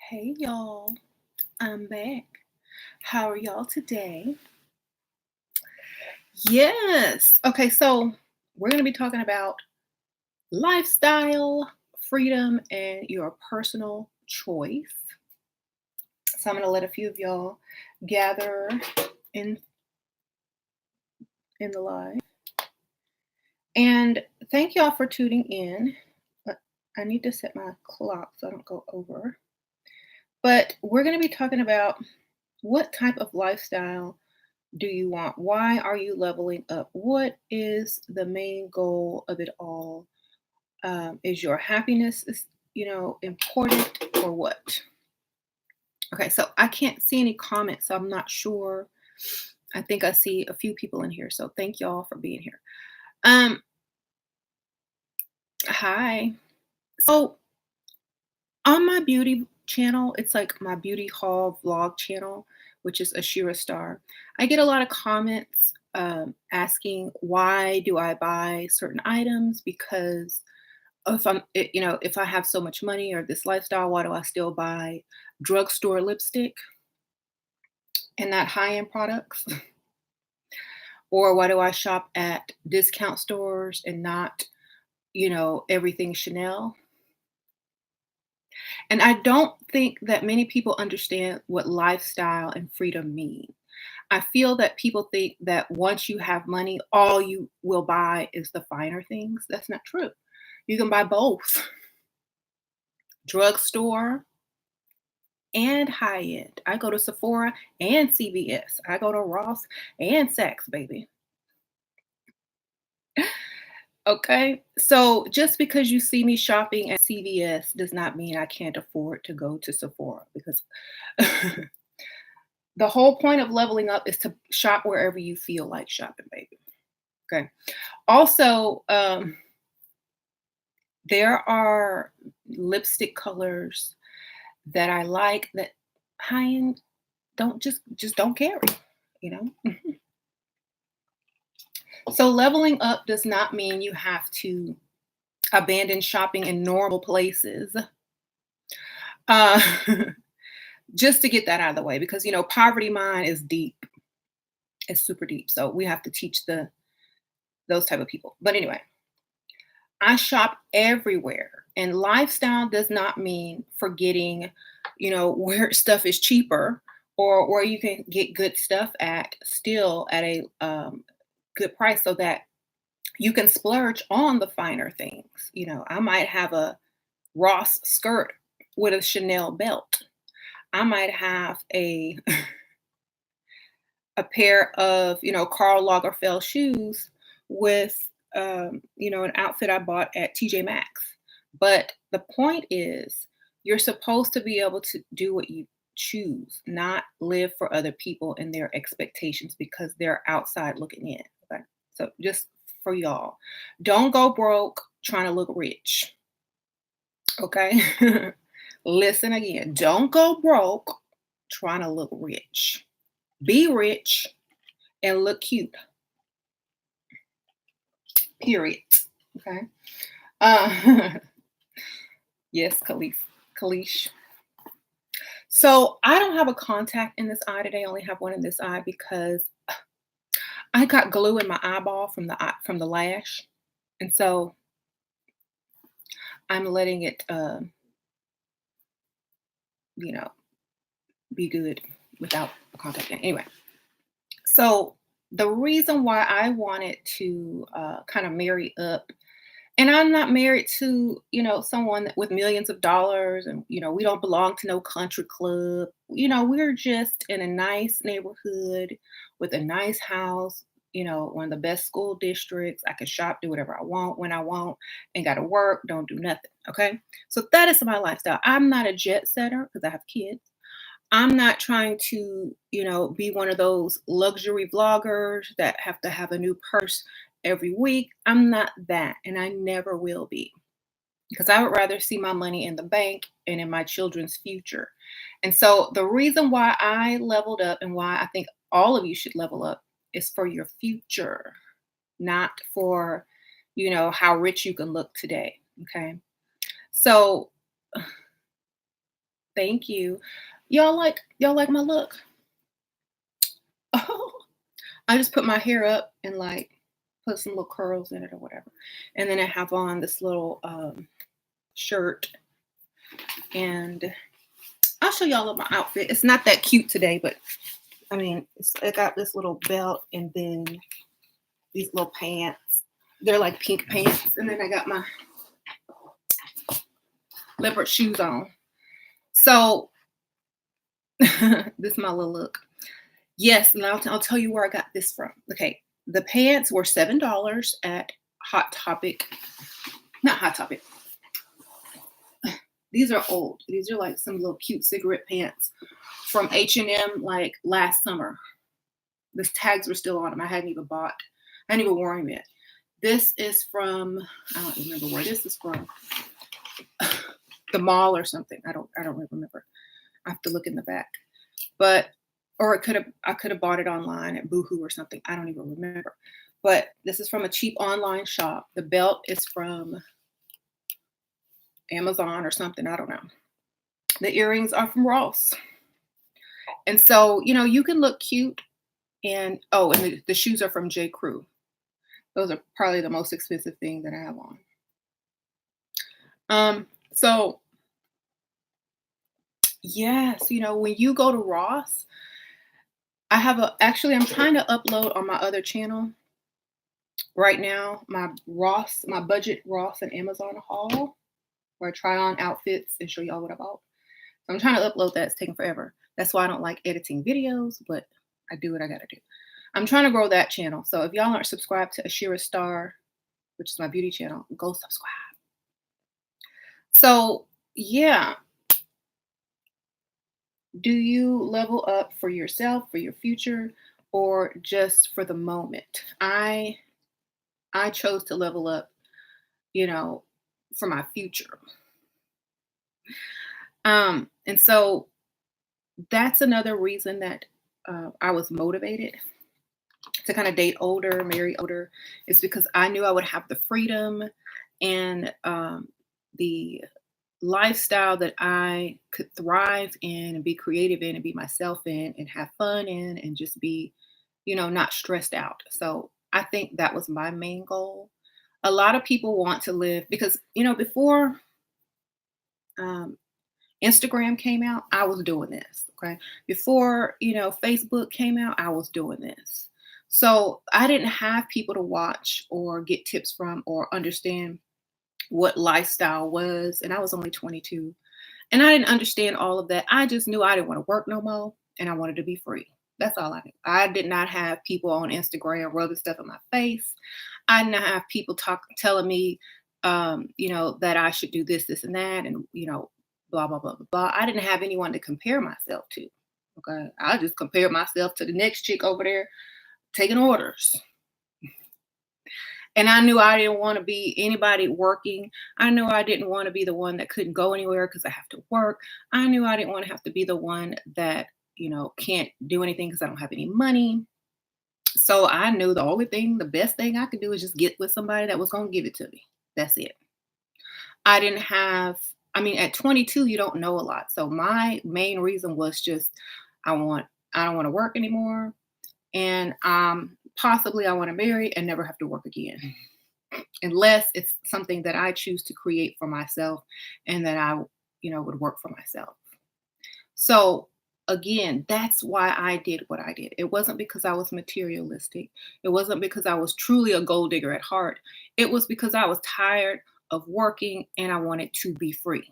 Hey y'all, I'm back. How are y'all today? Yes. Okay, so we're going to be talking about lifestyle, freedom, and your personal choice. So I'm going to let a few of y'all gather in in the live. And thank y'all for tuning in. I need to set my clock so I don't go over. But we're going to be talking about what type of lifestyle do you want? Why are you leveling up? What is the main goal of it all? Is your happiness important or what? Okay, so I can't see any comments, so I'm not sure. I think I see a few people in here, so thank y'all for being here. Um, Hi. So on my beauty channel, it's like my beauty haul vlog channel, which is Ashira Star. I get a lot of comments asking why do I buy certain items because if I have so much money or this lifestyle, why do I still buy drugstore lipstick and not high-end products? Or why do I shop at discount stores and not, everything Chanel? And I don't think that many people understand what lifestyle and freedom mean. I feel that people think that once you have money, all you will buy is the finer things. That's not true. You can buy both drugstore and high end. I go to Sephora and CVS. I go to Ross and Saks, baby. Okay. So just because you see me shopping at CVS does not mean I can't afford to go to Sephora because the whole point of leveling up is to shop wherever you feel like shopping, baby. Okay. Also, there are lipstick colors that I like that high end don't just don't carry, you know. So leveling up does not mean you have to abandon shopping in normal places. Uh, just to get that out of the way, because poverty mind is deep. It's super deep. So we have to teach those type of people. But anyway, I shop everywhere. And lifestyle does not mean forgetting, where stuff is cheaper or where you can get good stuff at still at a good price so that you can splurge on the finer things. I might have a Ross skirt with a Chanel belt. I might have a pair of, Karl Lagerfeld shoes with an outfit I bought at TJ Maxx. But the point is you're supposed to be able to do what you choose, not live for other people and their expectations because they're outside looking in. Okay. So just for y'all, don't go broke trying to look rich. Okay. Listen again. Don't go broke trying to look rich. Be rich and look cute. Period. Okay. Uh, yes, Kalish. So I don't have a contact in this eye today. I only have one in this eye because I got glue in my eyeball from the lash, and so I'm letting it, you know, be good without a contact. Anyway, so the reason why I wanted to kind of marry up, and I'm not married to, someone with millions of dollars, and we don't belong to no country club. We're just in a nice neighborhood with a nice house. One of the best school districts. I can shop, do whatever I want when I want, and got to work, don't do nothing. Okay, so that is my lifestyle. I'm not a jet setter because I have kids. I'm not trying to, be one of those luxury vloggers that have to have a new purse every week. I'm not that, and I never will be because I would rather see my money in the bank and in my children's future. And so the reason why I leveled up and why I think all of you should level up is for your future, not for, how rich you can look today. Okay. So Thank you. Y'all like my look? I just put my hair up and like put some little curls in it or whatever. And then I have on this little shirt, and I'll show y'all my outfit. It's not that cute today, but I mean, I got this little belt and then these little pants. They're like pink pants. And then I got my leopard shoes on. So this is my little look. Yes, and I'll tell you where I got this from. Okay, the pants were $7 at Hot Topic. Not Hot Topic. These are old. These are like some little cute cigarette pants from H&M like last summer. The tags were still on them. I hadn't even worn them yet. This is from, I don't remember where this is from. The mall or something. I don't really remember. I have to look in the back. But or I could have bought it online at Boohoo or something. I don't even remember. But this is from a cheap online shop. The belt is from Amazon or something. I don't know. The earrings are from Ross. And so, you can look cute. And the shoes are from J. Crew. Those are probably the most expensive thing that I have on. So yes, when you go to Ross, I'm trying to upload on my other channel right now, my budget Ross and Amazon haul, where I try on outfits and show y'all what I bought. So I'm trying to upload that. It's taking forever. That's why I don't like editing videos, but I do what I gotta do. I'm trying to grow that channel. So if y'all aren't subscribed to Ashira Star, which is my beauty channel, go subscribe. So yeah. Do you level up for yourself, for your future, or just for the moment? I chose to level up, for my future. And so that's another reason that I was motivated to kind of date older, marry older, is because I knew I would have the freedom and the lifestyle that I could thrive in and be creative in and be myself in and have fun in and just be, not stressed out. So I think that was my main goal. A lot of people want to live because, before Instagram came out, I was doing this. Okay. Before, Facebook came out, I was doing this. So I didn't have people to watch or get tips from or understand what lifestyle was. And I was only 22. And I didn't understand all of that. I just knew I didn't want to work no more and I wanted to be free. That's all I knew. I did not have people on Instagram rubbing stuff in my face. I did not have people telling me, that I should do this, this, and that, and blah, blah, blah, blah, blah. I didn't have anyone to compare myself to. Okay. I just compared myself to the next chick over there taking orders. And I knew I didn't want to be anybody working. I knew I didn't want to be the one that couldn't go anywhere because I have to work. I knew I didn't want to have to be the one that, can't do anything because I don't have any money. So I knew the best thing I could do is just get with somebody that was going to give it to me. That's it. At 22, you don't know a lot. So my main reason was just, I don't want to work anymore. And possibly I want to marry and never have to work again. Unless it's something that I choose to create for myself and that I, would work for myself. So again, that's why I did what I did. It wasn't because I was materialistic. It wasn't because I was truly a gold digger at heart. It was because I was tired of working and I wanted to be free.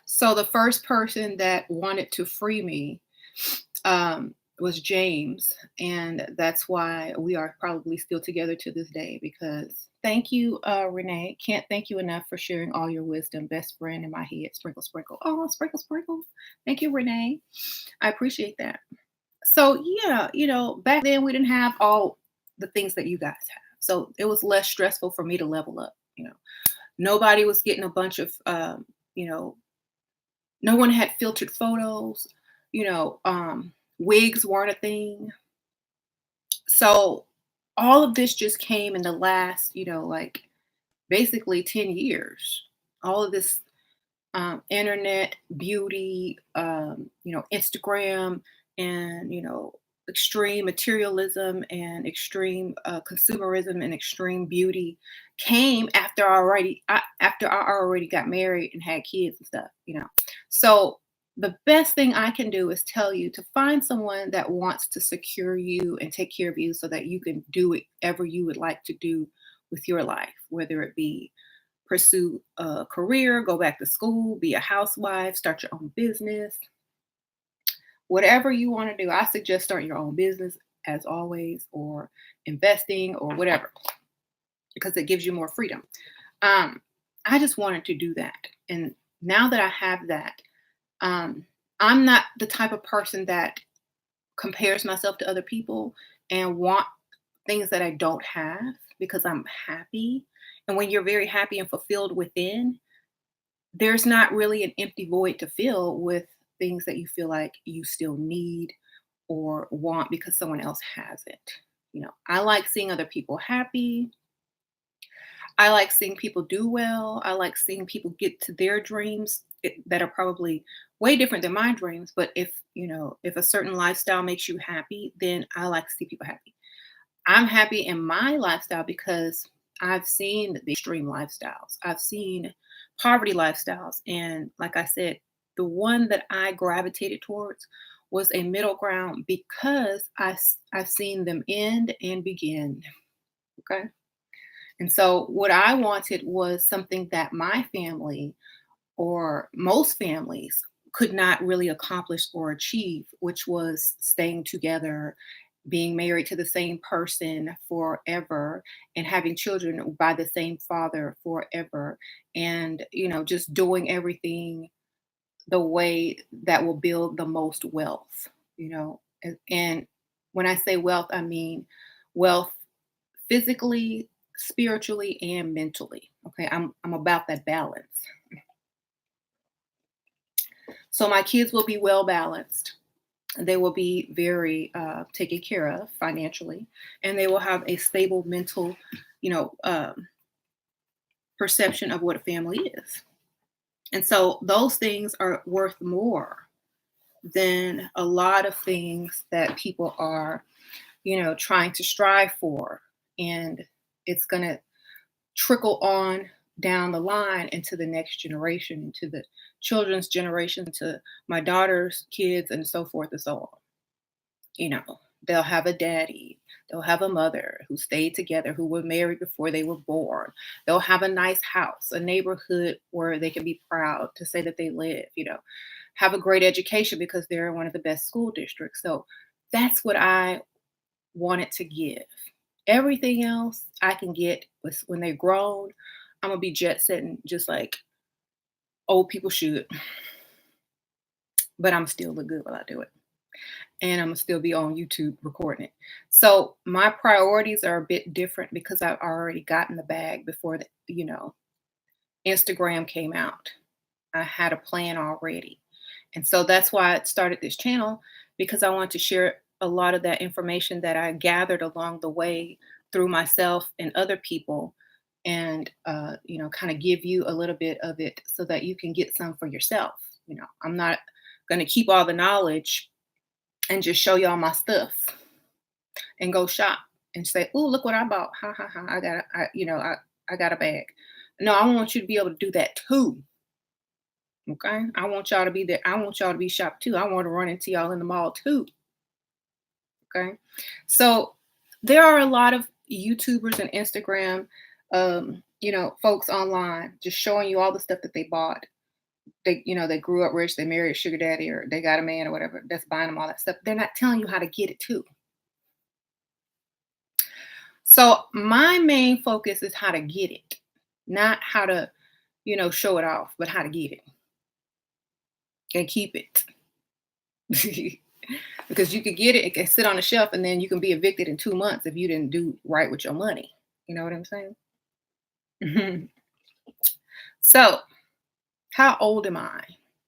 So the first person that wanted to free me was James. And that's why we are probably still together to this day, because thank you, Renee. Can't thank you enough for sharing all your wisdom. Best friend in my head. Sprinkle, sprinkle. Oh, sprinkle, sprinkle. Thank you, Renee. I appreciate that. So yeah, back then we didn't have all the things that you guys have. So it was less stressful for me to level up. Nobody was getting a bunch of, no one had filtered photos, wigs weren't a thing. So all of this just came in the last, basically 10 years. All of this internet, beauty, Instagram, and extreme materialism and extreme consumerism and extreme beauty came after I already got married and had kids and stuff. So the best thing I can do is tell you to find someone that wants to secure you and take care of you so that you can do whatever you would like to do with your life, whether it be pursue a career, go back to school, be a housewife, start your own business, whatever you want to do. I suggest starting your own business as always, or investing or whatever, because it gives you more freedom. Um, I just wanted to do that. And now that I have that, um, I'm not the type of person that compares myself to other people and want things that I don't have because I'm happy. And when you're very happy and fulfilled within, there's not really an empty void to fill with things that you feel like you still need or want because someone else has it. I like seeing other people happy. I like seeing people do well. I like seeing people get to their dreams that are probably way different than my dreams. But if a certain lifestyle makes you happy, then I like to see people happy. I'm happy in my lifestyle because I've seen the extreme lifestyles. I've seen poverty lifestyles. And like I said, the one that I gravitated towards was a middle ground because I've seen them end and begin. Okay. And so what I wanted was something that my family or most families could not really accomplish or achieve, which was staying together, being married to the same person forever, and having children by the same father forever, and just doing everything the way that will build the most wealth. And when I say wealth, I mean wealth physically, spiritually, and mentally. Okay, I'm about that balance. So my kids will be well balanced. They will be very taken care of financially, and they will have a stable mental, you know, um, perception of what a family is. And so those things are worth more than a lot of things that people are, trying to strive for. And it's going to trickle on down the line into the next generation, into the children's generation, to my daughter's kids, and so forth and so on. You know, they'll have a daddy, they'll have a mother who stayed together, who were married before they were born. They'll have a nice house, a neighborhood where they can be proud to say that they live, have a great education because they're in one of the best school districts. So that's what I wanted to give. Everything else I can get when they're grown. I'm gonna be jet setting just like old people should, but I'm still look good while I do it. And I'm gonna still be on YouTube recording it. So my priorities are a bit different because I've already gotten the bag before Instagram came out. I had a plan already. And so that's why I started this channel, because I want to share a lot of that information that I gathered along the way through myself and other people, and kind of give you a little bit of it so that you can get some for yourself. I'm not going to keep all the knowledge and just show y'all my stuff and go shop and say, "Oh, look what I bought! Ha ha ha! I got a bag." No, I want you to be able to do that too. Okay, I want y'all to be there. I want y'all to be shopped too. I want to run into y'all in the mall too. Okay, so there are a lot of YouTubers and Instagram, folks online just showing you all the stuff that they bought. They grew up rich, they married a sugar daddy, or they got a man or whatever that's buying them all that stuff. They're not telling you how to get it too. So my main focus is how to get it, not how to, show it off, but how to get it and keep it. Because you could get it can sit on the shelf, and then you can be evicted in 2 months if you didn't do right with your money. You know what I'm saying? Mhm. So, how old am I?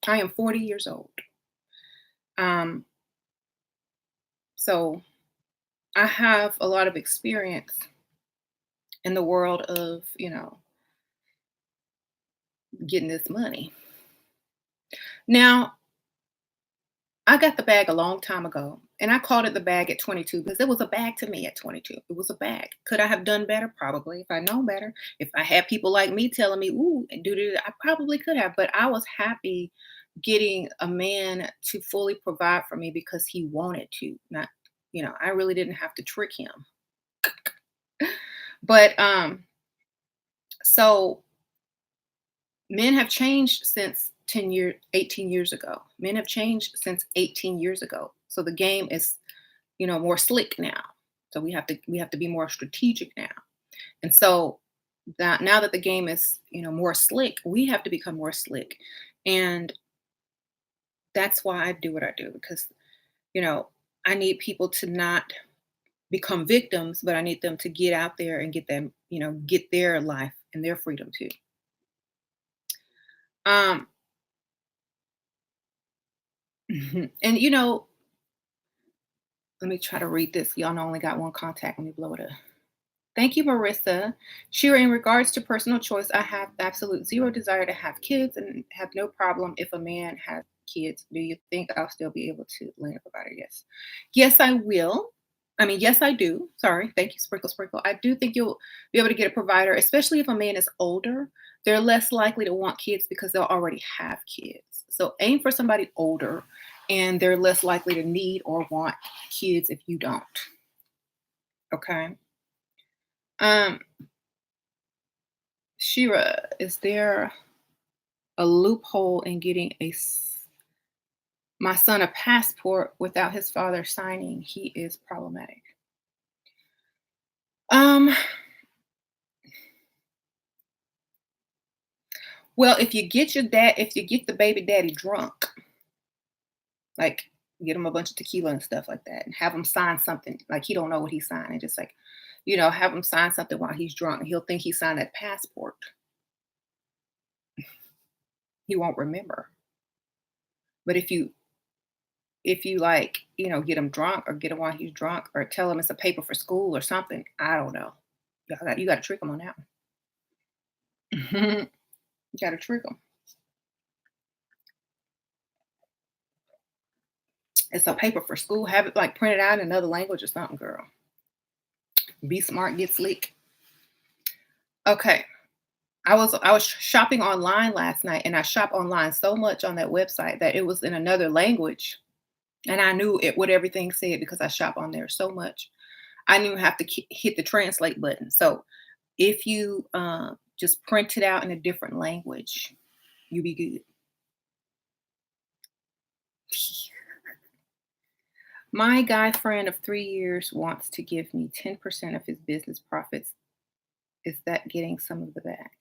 I am 40 years old. Um, so I have a lot of experience in the world of, getting this money. Now, I got the bag a long time ago, and I called it the bag at 22 because it was a bag to me at 22. It was a bag. Could I have done better? Probably. If I known better, if I had people like me telling me, "Ooh, and do this," I probably could have. But I was happy getting a man to fully provide for me because he wanted to. Not, I really didn't have to trick him. But so men have changed since 18 years ago. Men have changed since 18 years ago. So the game is, more slick now. So we have to be more strategic now. And so that now that the game is, more slick, we have to become more slick. And that's why I do what I do because, you know, I need people to not become victims, but I need them to get out there and get them, get their life and their freedom too. Um, and let me try to read this. Y'all know I only got one contact. Let me blow it up. Thank you, Marissa. Sure, in regards to personal choice, I have absolute zero desire to have kids and have no problem if a man has kids. Do you think I'll still be able to land a provider? Yes. Yes, I will. I mean, yes, I do. Sorry. Thank you, Sprinkle Sprinkle. I do think you'll be able to get a provider, especially if a man is older. They're less likely to want kids because they'll already have kids. So aim for somebody older and they're less likely to need or want kids if you don't. Okay. Um, Shira, is there a loophole in getting my son a passport without his father signing? He is problematic. Um, well, if you get the baby daddy drunk, like get him a bunch of tequila and stuff like that, and have him sign something like he don't know what he's signing, just like, have him sign something while he's drunk, and he'll think he signed that passport. He won't remember. But if you like, get him drunk or get him while he's drunk or tell him it's a paper for school or something, I don't know. You got to trick him on that one. You got to trick him. It's a paper for school. Have it like printed out in another language or something, girl. Be smart, get slick. Okay. I was shopping online last night and I shop online so much on that website that it was in another language and I knew what everything said because I shop on there so much. I didn't even have to hit the translate button. So if you just print it out in a different language, you'll be good. My guy friend of 3 years wants to give me 10% of his business profits. Is that getting some of the back?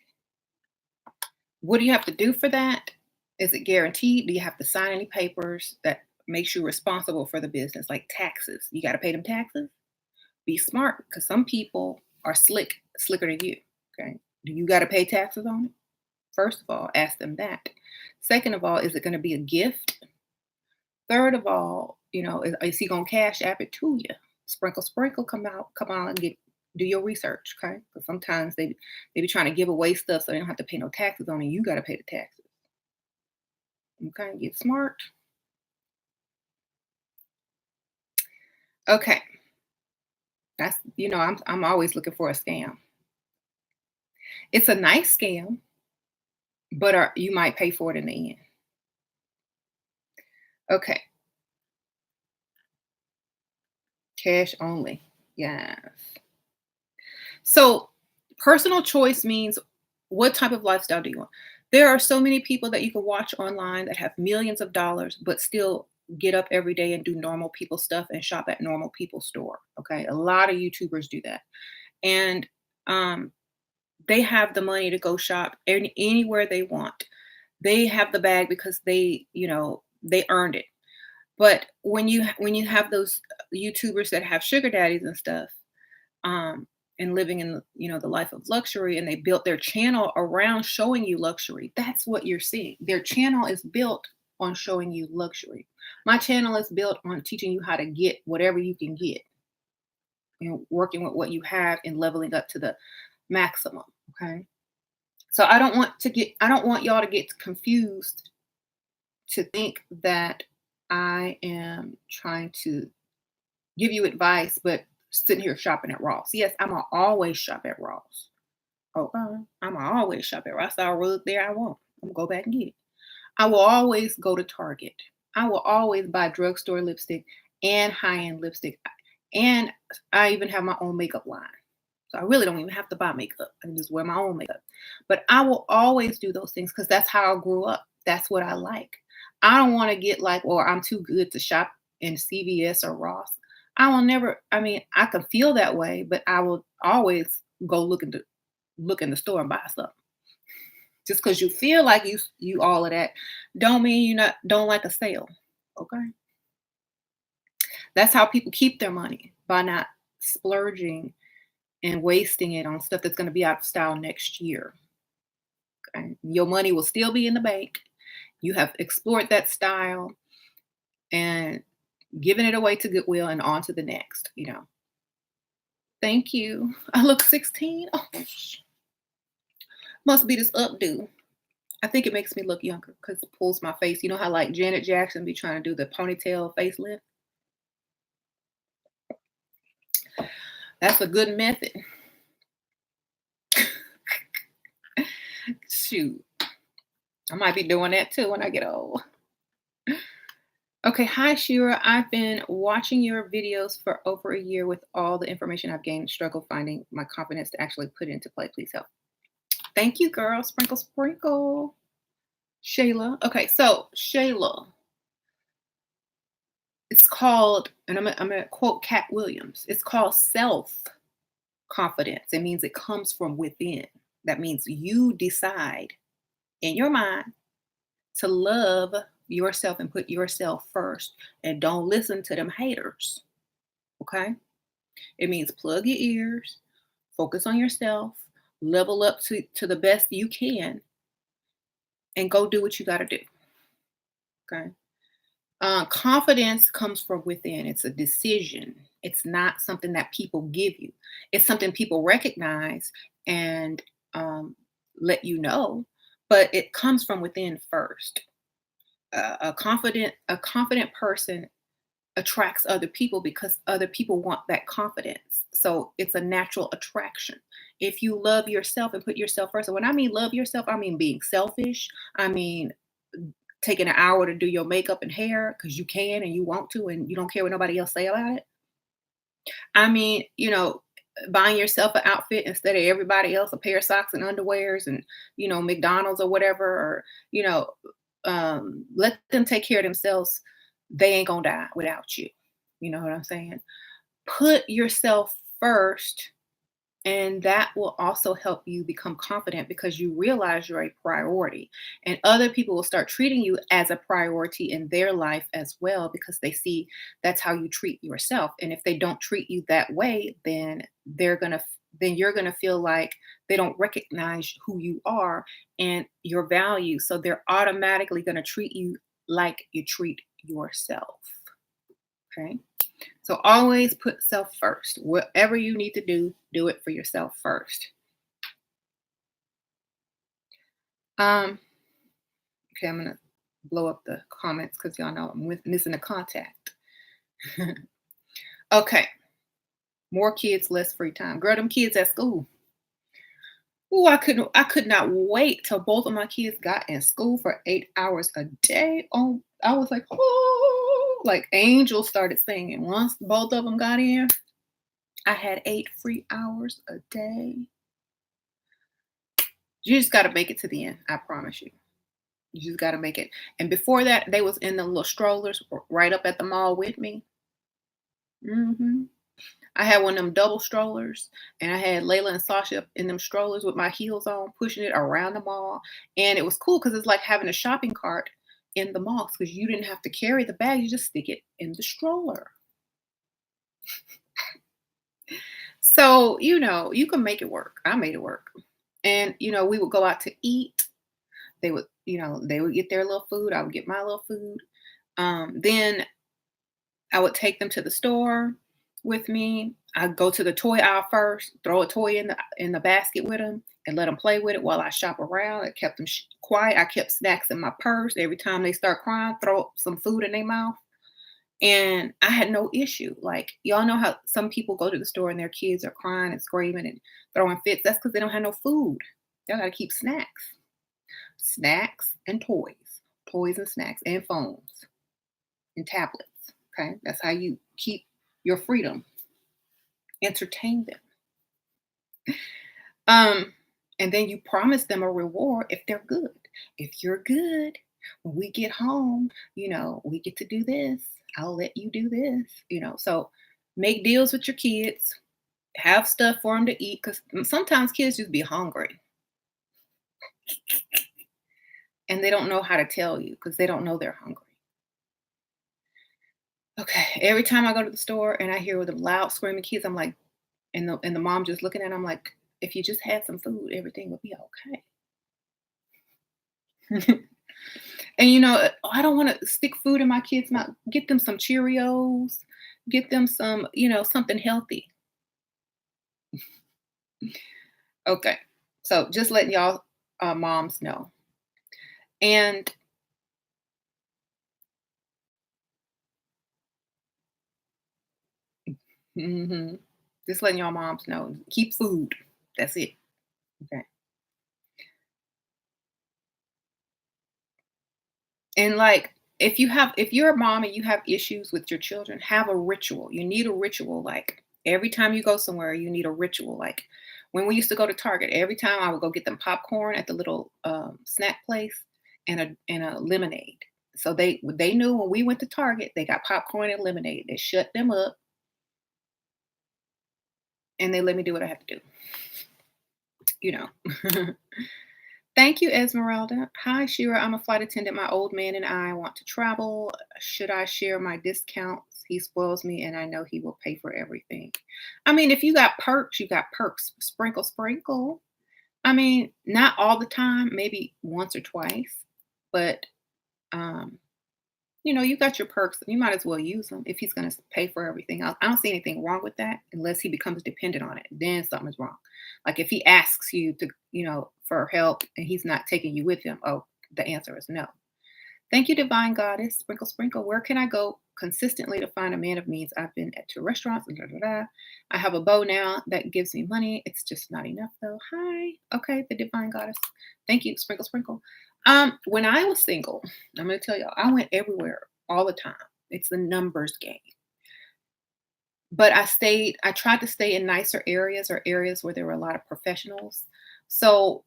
What do you have to do for that? Is it guaranteed? Do you have to sign any papers that makes you responsible for the business, like taxes? You got to pay them taxes. Be smart because some people are slicker than you. Okay. Do you got to pay taxes on it? First of all, ask them that. Second of all, is it going to be a gift? Third of all, is he going to cash app it to you? Sprinkle, sprinkle, come out and do your research, okay? Because sometimes they be trying to give away stuff so they don't have to pay no taxes on it. You got to pay the taxes. Okay, get smart. Okay, that's I'm always looking for a scam. It's a nice scam, but you might pay for it in the end. Okay, cash only. Yes. So personal choice means what type of lifestyle do you want? There are so many people that you can watch online that have millions of dollars, but still get up every day and do normal people stuff and shop at normal people store. Okay. A lot of YouTubers do that. And um, they have the money to go shop anywhere they want. They have the bag because they earned it. But when you have those YouTubers that have sugar daddies and stuff, um, and living in the life of luxury, and they built their channel around showing you luxury. That's what you're seeing. Their channel is built on showing you luxury. My channel is built on teaching you how to get whatever you can get, working with what you have and leveling up to the maximum. Okay. So I don't want y'all to get confused to think that I am trying to give you advice, but sitting here shopping at Ross. Yes, I'ma always shop at Ross. Okay. I'ma always shop at Ross. I saw a rug there I want. I'm gonna go back and get it. I will always go to Target. I will always buy drugstore lipstick and high-end lipstick. And I even have my own makeup line. So I really don't even have to buy makeup. I can just wear my own makeup. But I will always do those things because that's how I grew up. That's what I like. I don't want to get like, or I'm too good to shop in CVS or Ross. I will never, I mean, I can feel that way, but I will always go look in the store and buy something. Just because you feel like you all of that, don't mean you not don't like a sale. Okay. That's how people keep their money, by not splurging and wasting it on stuff that's going to be out of style next year. Okay? Your money will still be in the bank. You have explored that style and given it away to Goodwill and on to the next. Thank you. I look 16. Oh, must be this updo. I think it makes me look younger because it pulls my face. You know how like Janet Jackson be trying to do the ponytail facelift? That's a good method. Shoot. I might be doing that too when I get old. Okay, hi Shira. I've been watching your videos for over a year with all the information I've gained, struggle finding my confidence to actually put it into play. Please help. Thank you, girl. Sprinkle, sprinkle. Shayla. Okay, so Shayla, it's called, and I'm gonna quote Cat Williams. It's called self confidence. It means it comes from within. That means you decide in your mind to love yourself and put yourself first and don't listen to them haters. Okay? It means plug your ears, focus on yourself, level up to the best you can, and go do what you got to do. Okay? Confidence comes from within. It's a decision. It's not something that people give you. It's something people recognize and let you know, but it comes from within first. A confident person attracts other people because other people want that confidence. So it's a natural attraction. If you love yourself and put yourself first, and when I mean love yourself, I mean being selfish. I mean taking an hour to do your makeup and hair because you can and you want to and you don't care what nobody else say about it. I mean, buying yourself an outfit instead of everybody else, a pair of socks and underwears and, McDonald's or whatever, or, let them take care of themselves. They ain't gonna die without you. You know what I'm saying? Put yourself first, and that will also help you become confident because you realize you're a priority. And other people will start treating you as a priority in their life as well because they see that's how you treat yourself. And if they don't treat you that way, then you're gonna feel like they don't recognize who you are and your value. So they're automatically gonna treat you like you treat yourself. Okay. So always put self first. Whatever you need to do it for yourself first. Um, okay, I'm gonna blow up the comments because y'all know I'm missing the contact. Okay, more kids, less free time. Girl, them kids at school. Ooh, I could not wait till both of my kids got in school for 8 hours a day. Oh, I was like, oh, like angels started singing. Once both of them got in, I had 8 free hours a day. You just got to make it to the end. I promise you. You just got to make it. And before that, they was in the little strollers right up at the mall with me. hmm I had one of them double strollers, and I had Layla and Sasha in them strollers with my heels on, pushing it around the mall. And it was cool because it's like having a shopping cart in the mall because you didn't have to carry the bag; you just stick it in the stroller. So you can make it work. I made it work, and we would go out to eat. They would get their little food. I would get my little food. Then I would take them to the store with me. I'd go to the toy aisle first, throw a toy in the basket with them, and let them play with it while I shop around. It kept them quiet. I kept snacks in my purse. Every time they start crying, throw some food in their mouth. And I had no issue. Like, y'all know how some people go to the store and their kids are crying and screaming and throwing fits. That's because they don't have no food. They got to keep snacks and toys and snacks and phones and tablets. Okay. That's how you keep your freedom. Entertain them. And then you promise them a reward if they're good. If you're good, when we get home, we get to do this. I'll let you do this, So make deals with your kids, have stuff for them to eat, because sometimes kids just be hungry and they don't know how to tell you because they don't know they're hungry. Okay, every time I go to the store and I hear with the loud screaming kids, I'm like, and the mom just looking at them like, if you just had some food, everything would be okay. And I don't want to stick food in my kids' mouth. Get them some Cheerios. Get them some, something healthy. Okay. So just letting y'all moms know. And just letting y'all moms know. Keep food. That's it. Okay. And like, if you're a mom and you have issues with your children, have a ritual. You need a ritual. Like, every time you go somewhere, you need a ritual. Like, when we used to go to Target, every time I would go get them popcorn at the little snack place and a lemonade. So they knew when we went to Target, they got popcorn and lemonade. They shut them up and they let me do what I have to do. You know. Thank you, Esmeralda. Hi, Shira. I'm a flight attendant. My old man and I want to travel. Should I share my discounts? He spoils me, and I know he will pay for everything. I mean, if you got perks, you got perks. Sprinkle, sprinkle. I mean, not all the time, maybe once or twice, but um, you got your perks. You might as well use them if he's going to pay for everything else. I don't see anything wrong with that unless he becomes dependent on it. Then something is wrong. Like if he asks you to, for help and he's not taking you with him, oh, the answer is no. Thank you, Divine Goddess. Sprinkle, sprinkle. Where can I go consistently to find a man of means? I've been at 2 restaurants. Da, da, da. I have a beau now that gives me money. It's just not enough though. Hi. Okay, the Divine Goddess. Thank you. Sprinkle, sprinkle. When I was single, I'm going to tell y'all, I went everywhere all the time. It's the numbers game. But I tried to stay in nicer areas or areas where there were a lot of professionals. So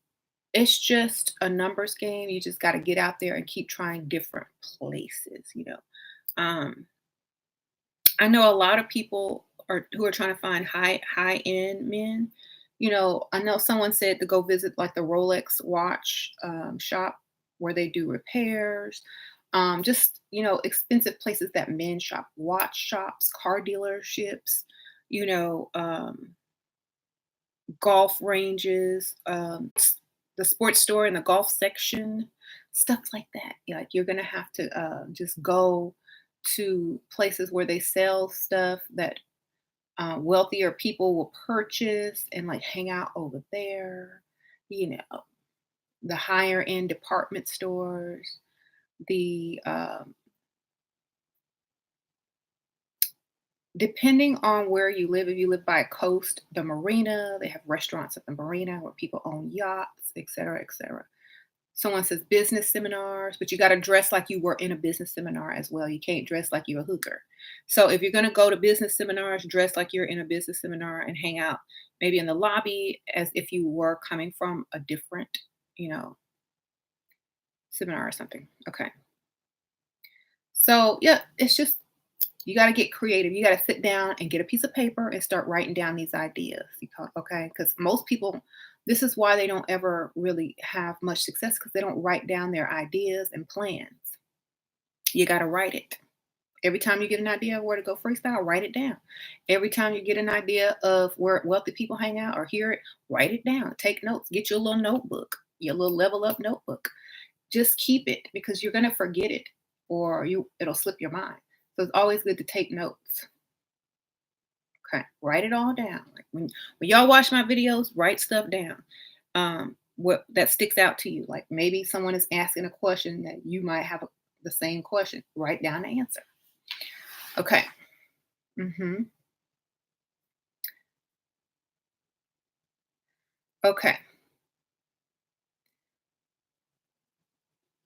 it's just a numbers game. You just got to get out there and keep trying different places. Um, I know a lot of people who are trying to find high end men. I know someone said to go visit like the Rolex watch shop where they do repairs. Just expensive places that men shop, watch shops, car dealerships, you know, um, golf ranges, the sports store in the golf section, stuff like that. Like you're gonna have to just go to places where they sell stuff that wealthier people will purchase and like hang out over there. You know, the higher end department stores, the depending on where you live, if you live by a coast, the marina, they have restaurants at the marina where people own yachts, et cetera, et cetera. Someone says business seminars, but you got to dress like you were in a business seminar as well. You can't dress like you're a hooker. So if you're going to go to business seminars, dress like you're in a business seminar and hang out maybe in the lobby as if you were coming from a different, you know, seminar or something. Okay. So yeah, it's just you got to get creative. You got to sit down and get a piece of paper and start writing down these ideas. Okay, because most people, this is why they don't ever really have much success because they don't write down their ideas and plans. You got to write it. Every time you get an idea of where to go freestyle, write it down. Every time you get an idea of where wealthy people hang out or hear it, write it down. Take notes. Get your little notebook, your little level up notebook. Just keep it because you're gonna forget it or it'll slip your mind. So it's always good to take notes. Okay, write it all down. Like when y'all watch my videos, write stuff down. what that sticks out to you. Like maybe someone is asking a question that you might have the same question. Write down the answer. Okay. hmm Okay.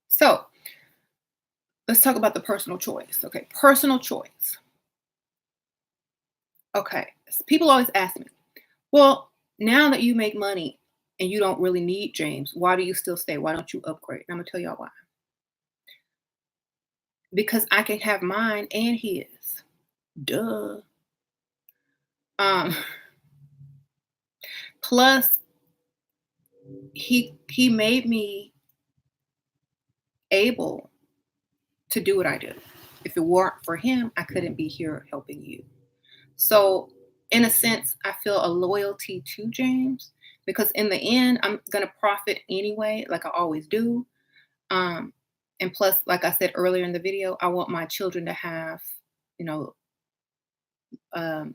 So let's talk about the personal choice. Okay. Personal choice. Okay. People always ask me, well, now that you make money and you don't really need James, why do you still stay? Why don't you upgrade? And I'm going to tell y'all why. Because I can have mine and his. Duh. Um, plus, he made me able to do what I do. If it weren't for him, I couldn't be here helping you. So, in a sense, I feel a loyalty to James because in the end, I'm gonna profit anyway, like I always do. Um, and plus, like I said earlier in the video, I want my children to have, you know,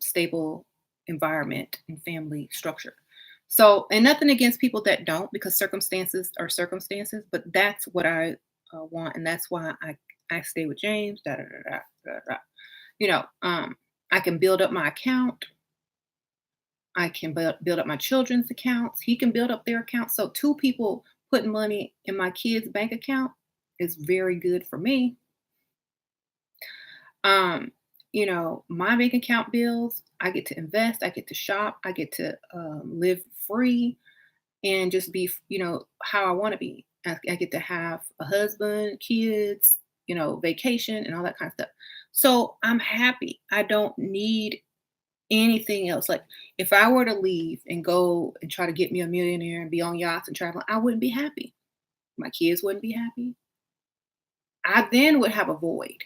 stable environment and family structure. So, and nothing against people that don't, because circumstances are circumstances. But that's what I want, and that's why I stay with James. Da da da da da. Da. You know, I can build up my account. I can build up my children's accounts. He can build up their accounts. So two people putting money in my kids' bank account is very good for me. Um, my bank account bills, I get to invest, I get to shop, I get to live free and just be, how I want to be. I get to have a husband, kids, vacation and all that kind of stuff. So I'm happy. I don't need anything else. Like if I were to leave and go and try to get me a millionaire and be on yachts and travel, I wouldn't be happy. My kids wouldn't be happy. I then would have a void.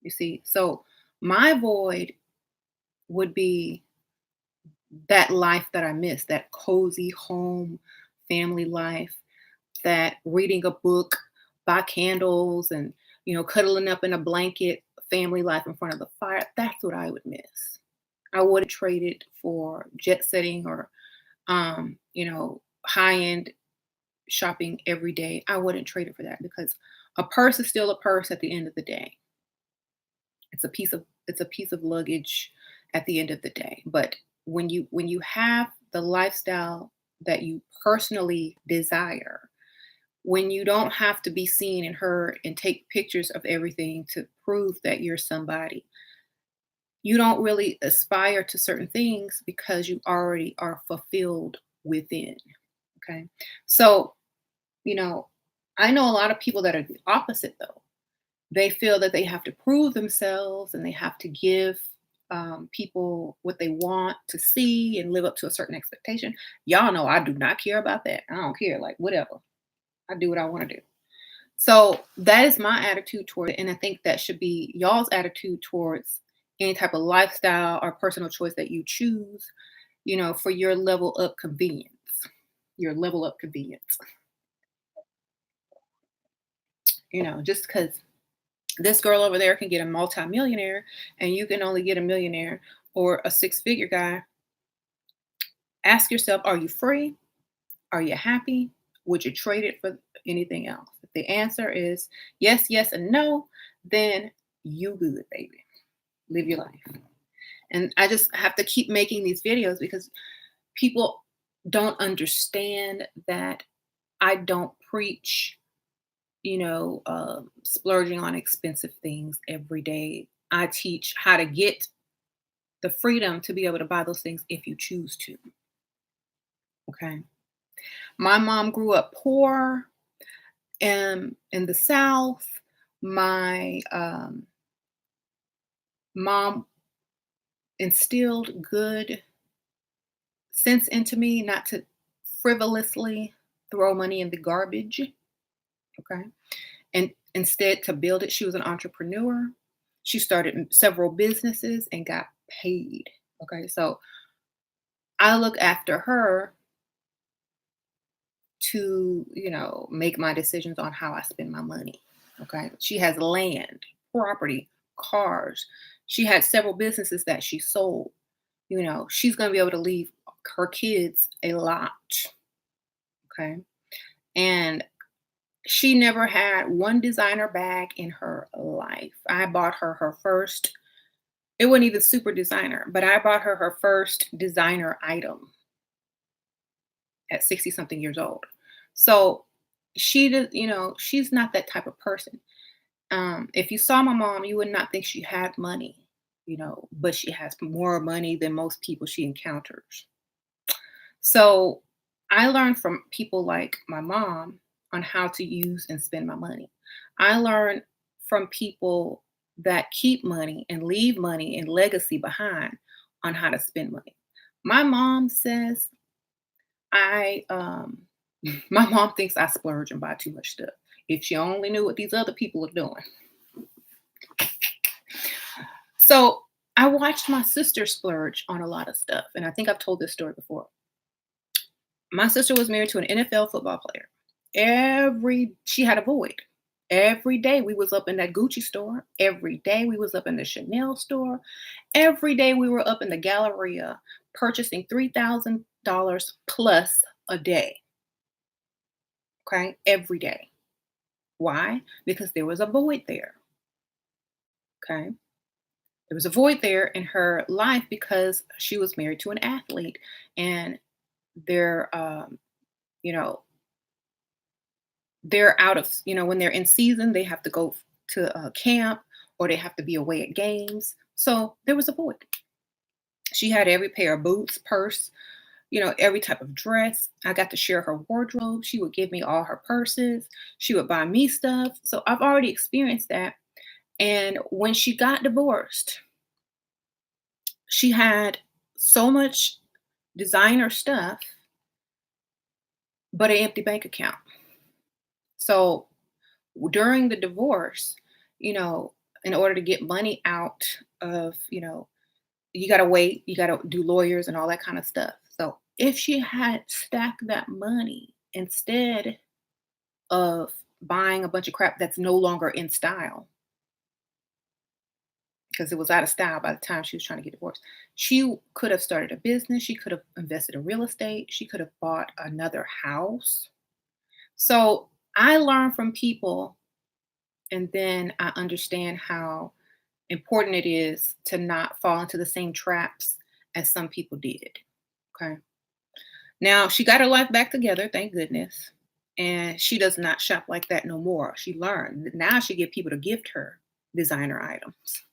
You see, so my void would be that life that I miss, that cozy home family life, that reading a book by candles and, cuddling up in a blanket family life in front of the fire. That's what I would miss. I would trade it for jet setting or, high end shopping every day. I wouldn't trade it for that because a purse is still a purse at the end of the day. It's a piece of luggage at the end of the day. But when you have the lifestyle that you personally desire, when you don't have to be seen and heard and take pictures of everything to prove that you're somebody, you don't really aspire to certain things because you already are fulfilled within. Okay. So, you know, I know a lot of people that are the opposite though. They feel that they have to prove themselves and they have to give people what they want to see and live up to a certain expectation. Y'all know I do not care about that. I don't care. Like, whatever. I do what I want to do. So that is my attitude toward it. And I think that should be y'all's attitude towards any type of lifestyle or personal choice that you choose, for your level of convenience. Your level of convenience. Just because this girl over there can get a multimillionaire and you can only get a millionaire or a six-figure guy, ask yourself, are you free? Are you happy? Would you trade it for anything else? If the answer is yes, yes, and no, then you good, baby. Live your life. And I just have to keep making these videos because people don't understand that I don't preach, splurging on expensive things every day. I teach how to get the freedom to be able to buy those things if you choose to. Okay. My mom grew up poor in the South. My mom instilled good sense into me not to frivolously throw money in the garbage. Okay. And instead to build it. She was an entrepreneur. She started several businesses and got paid. Okay. So I look after her to, make my decisions on how I spend my money. Okay. She has land, property, cars. She had several businesses that she sold. She's going to be able to leave her kids a lot. Okay. And she never had one designer bag in her life. I bought her her first, it wasn't even super designer, but I bought her her first designer item at 60 something years old. So she does, she's not that type of person. If you saw my mom, you would not think she had money, but she has more money than most people she encounters. So I learned from people like my mom on how to use and spend my money. I learned from people that keep money and leave money and legacy behind on how to spend money. My mom says I my mom thinks I splurge and buy too much stuff. If she only knew what these other people are doing. So I watched my sister splurge on a lot of stuff. And I think I've told this story before. My sister was married to an NFL football player. She had a void. Every day we was up in that Gucci store. Every day we was up in the Chanel store. Every day we were up in the Galleria purchasing $3,000 plus a day. Okay, every day. Why? Because there was a void there. Okay. There was a void there in her life because she was married to an athlete, and they're you know they're out of, when they're in season, they have to go to camp, or they have to be away at games. So there was a void. She had every pair of boots, purse, every type of dress. I got to share her wardrobe. She would give me all her purses. She would buy me stuff. So I've already experienced that. And when she got divorced, she had so much designer stuff, but an empty bank account. So during the divorce, in order to get money out of, you got to wait, you got to do lawyers and all that kind of stuff. So if she had stacked that money instead of buying a bunch of crap that's no longer in style, because it was out of style by the time she was trying to get divorced, she could have started a business. She could have invested in real estate. She could have bought another house. So I learn from people, and then I understand how important it is to not fall into the same traps as some people did. Okay. Now she got her life back together, thank goodness. And she does not shop like that no more. She learned. Now she get people to gift her designer items.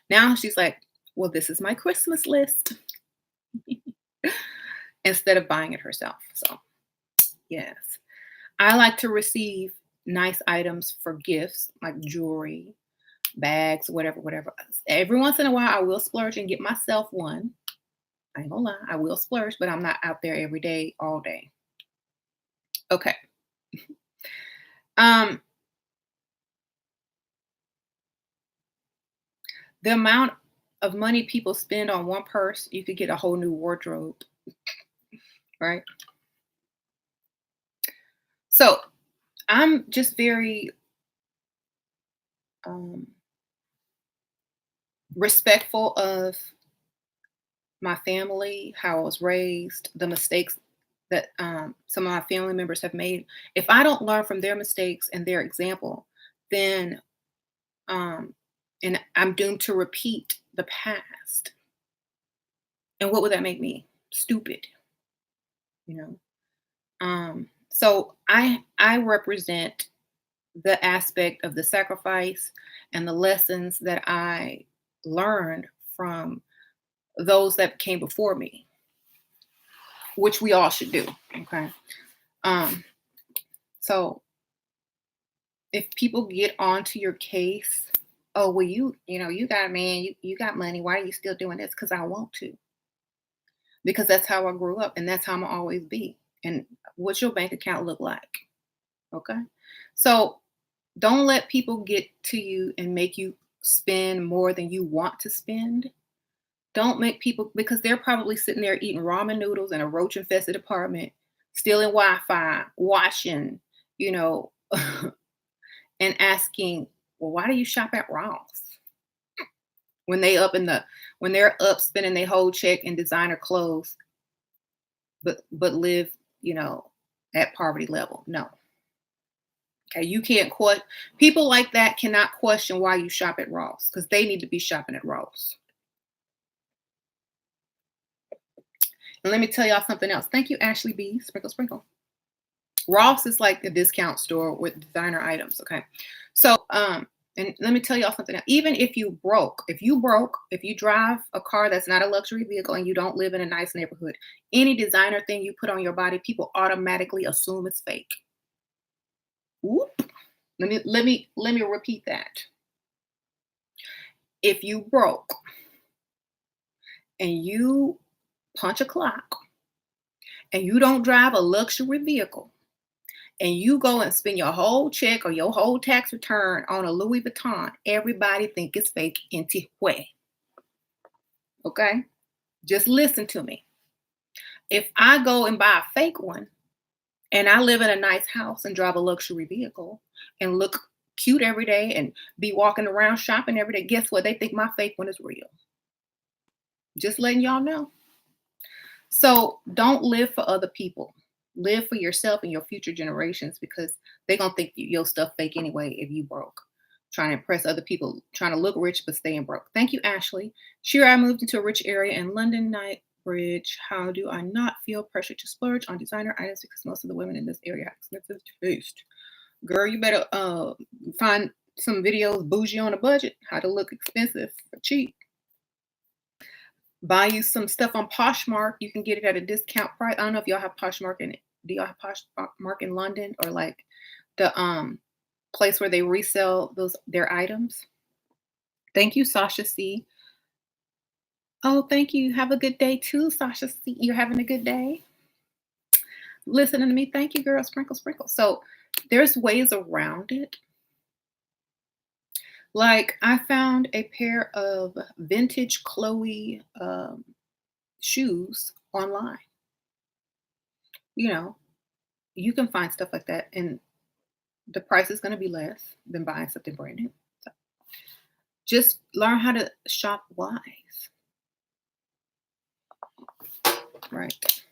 Now she's like, well, this is my Christmas list, instead of buying it herself. So, yes. I like to receive nice items for gifts, like jewelry, bags, whatever, whatever. Every once in a while, I will splurge and get myself one. I ain't gonna lie, I will splurge, but I'm not out there every day, all day. Okay. Um, the amount of money people spend on one purse, you could get a whole new wardrobe, right? So I'm just very um, respectful of my family, how I was raised, the mistakes that some of my family members have made. If I don't learn from their mistakes and their example, then um, and I'm doomed to repeat the past. And what would that make me? Stupid, you know. So I represent the aspect of the sacrifice and the lessons that I learned from those that came before me, which we all should do. Okay. Um, so if people get onto your case, oh well, you got a man, you got money. Why are you still doing this? Because I want to. Because that's how I grew up, and that's how I'm gonna always be. And what's your bank account look like? Okay. So don't let people get to you and make you spend more than you want to spend. Don't make people, because they're probably sitting there eating ramen noodles in a roach infested apartment, stealing Wi-Fi, washing, you know, and asking, well, why do you shop at Ross? When they're up spending their whole check in designer clothes, but live you know, at poverty level. No. Okay. You can't people like that cannot question why you shop at Ross because they need to be shopping at Ross. And let me tell y'all something else. Thank you, Ashley B. Sprinkle, sprinkle. Ross is like a discount store with designer items. Okay. So, and let me tell y'all something else. Even if you drive a car that's not a luxury vehicle and you don't live in a nice neighborhood, any designer thing you put on your body, people automatically assume it's fake. Whoop. Let me repeat that. If you broke and you punch a clock and you don't drive a luxury vehicle and you go and spend your whole check or your whole tax return on a Louis Vuitton, everybody think it's fake anyway. Okay? Just listen to me. If I go and buy a fake one and I live in a nice house and drive a luxury vehicle and look cute every day and be walking around shopping every day, guess what? They think my fake one is real. Just letting y'all know. So don't live for other people. Live for yourself and your future generations because they're going to think your stuff fake anyway if you broke. Trying to impress other people, trying to look rich but staying broke. Thank you, Ashley. Sure, I moved into a rich area in London, Knightsbridge. How do I not feel pressure to splurge on designer items because most of the women in this area have expensive taste? Girl, you better find some videos bougie on a budget, how to look expensive for cheap. Buy you some stuff on Poshmark. You can get it at a discount price. I don't know if y'all have Poshmark in it. Do y'all have Poshmark in London or like the place where they resell their items? Thank you, Sasha C. Oh, thank you. Have a good day too, Sasha C. You're having a good day. Listening to me. Thank you, girl. Sprinkle, sprinkle. So there's ways around it. Like I found a pair of vintage Chloe shoes online. You know, you can find stuff like that and the price is going to be less than buying something brand new. So just learn how to shop wise. Right.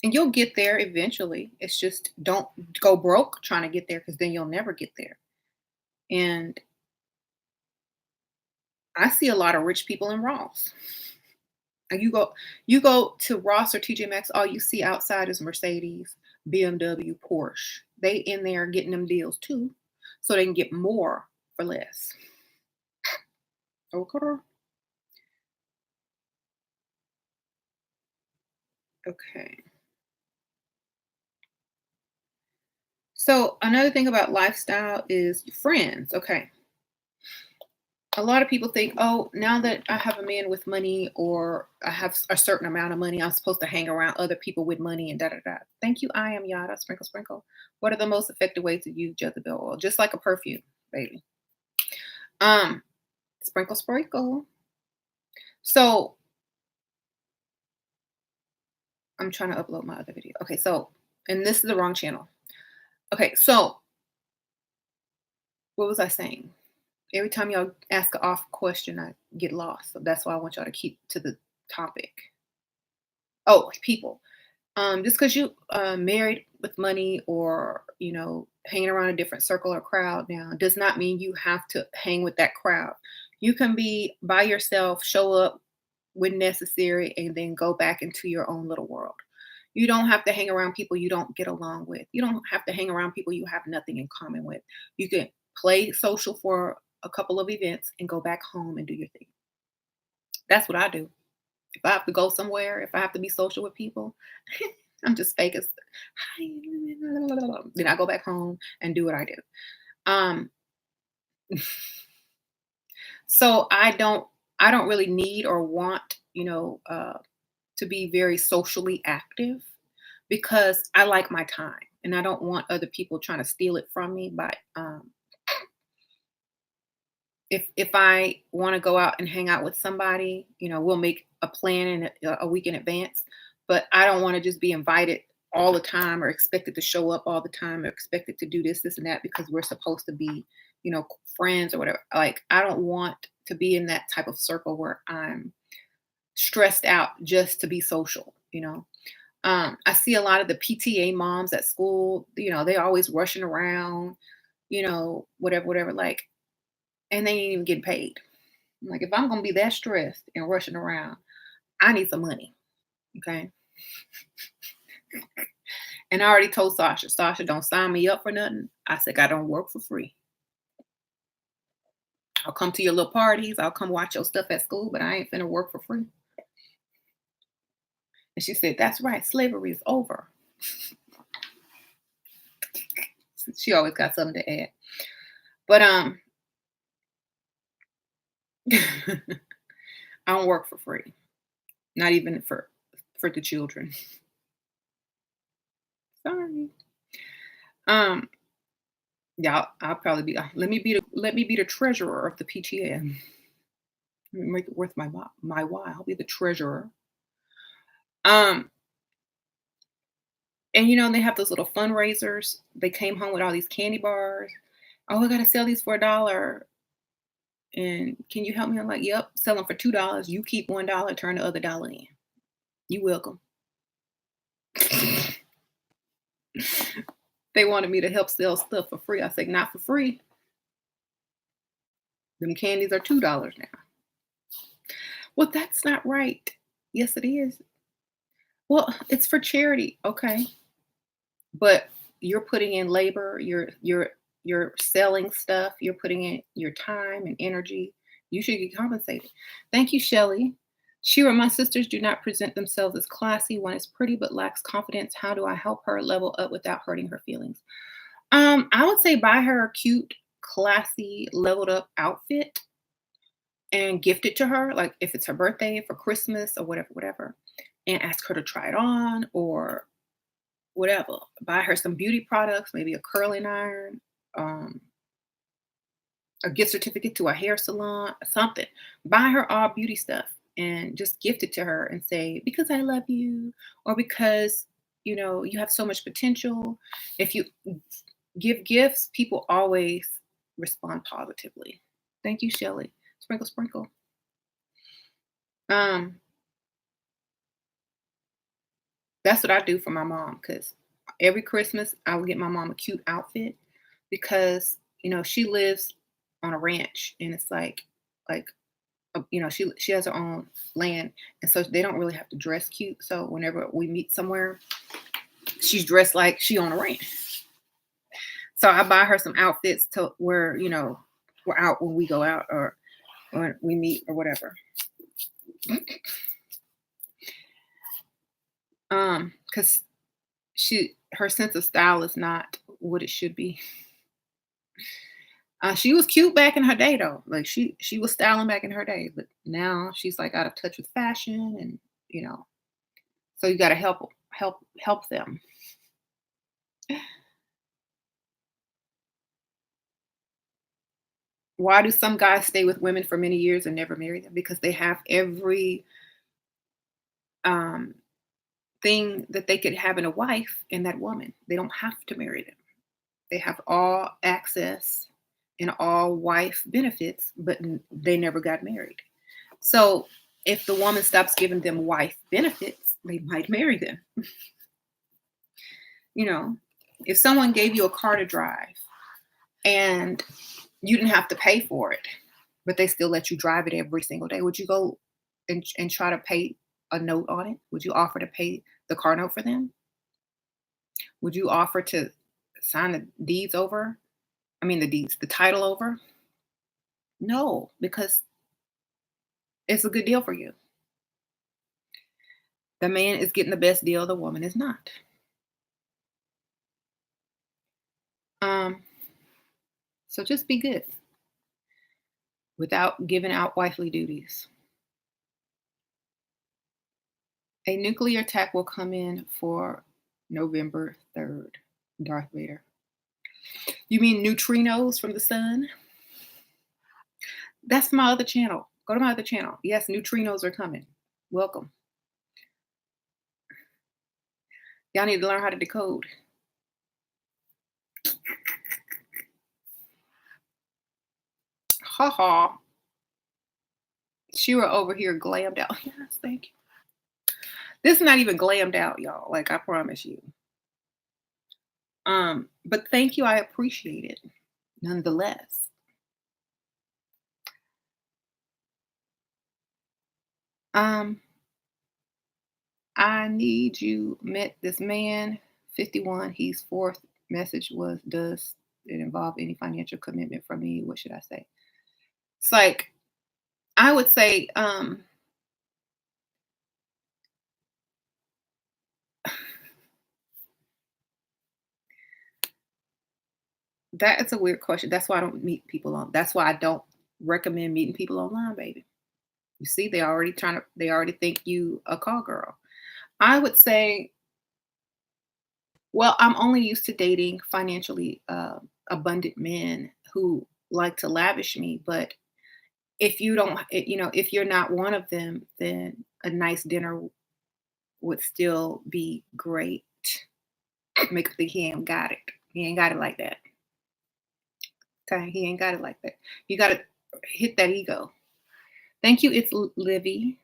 And you'll get there eventually. It's just don't go broke trying to get there because then you'll never get there. And I see a lot of rich people in Ross. And you go to Ross or TJ Maxx, all you see outside is Mercedes, BMW, Porsche. They in there getting them deals too, so they can get more for less. Okay. Okay. So another thing about lifestyle is friends. Okay. A lot of people think, oh, now that I have a man with money or I have a certain amount of money, I'm supposed to hang around other people with money and da da da. Thank you, I am Yada. Sprinkle, sprinkle. What are the most effective ways to use Jezebel oil? Just like a perfume, baby. Sprinkle, sprinkle. So I'm trying to upload my other video. Okay, so, and this is the wrong channel. Okay, so what was I saying? Every time y'all ask an off question, I get lost. So that's why I want y'all to keep to the topic. Oh, people. Just because you married with money or hanging around a different circle or crowd now does not mean you have to hang with that crowd. You can be by yourself, show up when necessary, and then go back into your own little world. You don't have to hang around people you don't get along with. You don't have to hang around people you have nothing in common with. You can play social for a couple of events and go back home and do your thing. That's what I do. If I have to go somewhere, if I have to be social with people, I'm just fake as then I go back home and do what I do. So I don't really need or want, to be very socially active because I like my time and I don't want other people trying to steal it from me. But if I want to go out and hang out with somebody, we'll make a plan in a week in advance. But I don't want to just be invited all the time or expected to show up all the time or expected to do this, this, and that because we're supposed to be, friends or whatever. Like I don't want to be in that type of circle where I'm stressed out just to be social. I see a lot of the PTA moms at school, they always rushing around, whatever, whatever, like, and they ain't even getting paid. I'm like, if I'm gonna be that stressed and rushing around, I need some money. Okay. And I already told Sasha, Sasha, don't sign me up for nothing. I said, I don't work for free. I'll come to your little parties. I'll come watch your stuff at school, but I ain't finna work for free. And she said, that's right. Slavery is over. She always got something to add. But I don't work for free. Not even for the children. Sorry. Um, yeah, I'll probably be let me be the treasurer of the PTA. Make it worth my while. I'll be the treasurer. Um, and they have those little fundraisers. They came home with all these candy bars. Oh, I gotta sell these for $1. And can you help me? I'm like, yep, sell them for $2. You keep $1, turn the other dollar in. You welcome. They wanted me to help sell stuff for free. I said, not for free. Them candies are $2 now. Well, that's not right. Yes, it is. Well, it's for charity. Okay. But you're putting in labor, you're selling stuff, you're putting in your time and energy. You should get compensated. Thank you, Shelley. She wrote, my sisters do not present themselves as classy. One is pretty but lacks confidence. How do I help her level up without hurting her feelings? I would say buy her a cute, classy, leveled up outfit and gift it to her, like if it's her birthday, for Christmas or whatever, whatever, and ask her to try it on or whatever. Buy her some beauty products, maybe a curling iron, um, a gift certificate to a hair salon, something. Buy her all beauty stuff and just gift it to her and say, because I love you, or because you have so much potential. If you give gifts, people always respond positively. Thank you, Shelley. Sprinkle, sprinkle. Um, that's what I do for my mom because every Christmas I would get my mom a cute outfit because she lives on a ranch and it's like she has her own land and so they don't really have to dress cute. So whenever we meet somewhere, she's dressed like she on a ranch. So I buy her some outfits to where we're out when we go out or when we meet or whatever. Because her sense of style is not what it should be. She was cute back in her day though. Like she was styling back in her day, but now she's like out of touch with fashion and so you got to help them. Why do some guys stay with women for many years and never marry them? Because they have every um thing that they could have in a wife in that woman. They don't have to marry them. They have all access and all wife benefits, but they never got married. So if the woman stops giving them wife benefits, they might marry them. If someone gave you a car to drive and you didn't have to pay for it, but they still let you drive it every single day, would you go and try to pay a note on it? Would you offer to pay the car note for them? Would you offer to sign the deeds over? I mean, the title over? No, because it's a good deal for you. The man is getting the best deal, the woman is not. So just be good without giving out wifely duties. A nuclear attack will come in for November 3rd. Darth Vader. You mean neutrinos from the sun? That's my other channel. Go to my other channel. Yes, neutrinos are coming. Welcome. Y'all need to learn how to decode. Ha ha. Shira over here glammed out. Yes, thank you. This is not even glammed out, y'all. Like I promise you. But thank you. I appreciate it nonetheless. Um, I need you met this man, 51. He's fourth. Message was, does it involve any financial commitment from me? What should I say? It's like I would say, that is a weird question. That's why I don't meet people on. That's why I don't recommend meeting people online, baby. You see, they already think you a call girl. I would say, well, I'm only used to dating financially abundant men who like to lavish me. But if you don't, if you're not one of them, then a nice dinner would still be great. Make him think he ain't got it. He ain't got it like that. Okay, he ain't got it like that. You got to hit that ego. Thank you. It's Livy.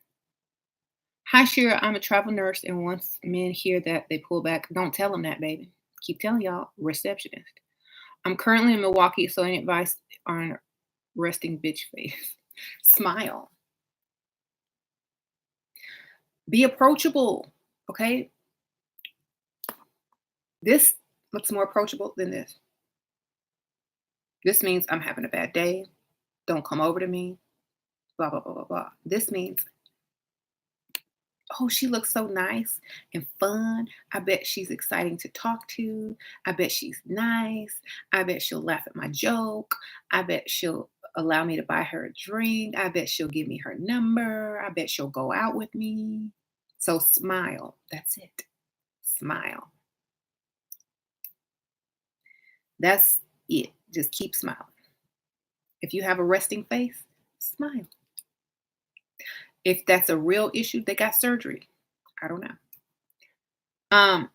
Hi, Shira. I'm a travel nurse, and once men hear that, they pull back. Don't tell them that, baby. Keep telling y'all, receptionist. I'm currently in Milwaukee, so any advice on resting bitch face? Smile. Be approachable. Okay. This looks more approachable than this. This means I'm having a bad day. Don't come over to me. Blah, blah, blah, blah, blah. This means, oh, she looks so nice and fun. I bet she's exciting to talk to. I bet she's nice. I bet she'll laugh at my joke. I bet she'll allow me to buy her a drink. I bet she'll give me her number. I bet she'll go out with me. So smile. That's it. Smile. That's it. Just keep smiling. If you have a resting face, smile. If that's a real issue, they got surgery. I don't know. Um,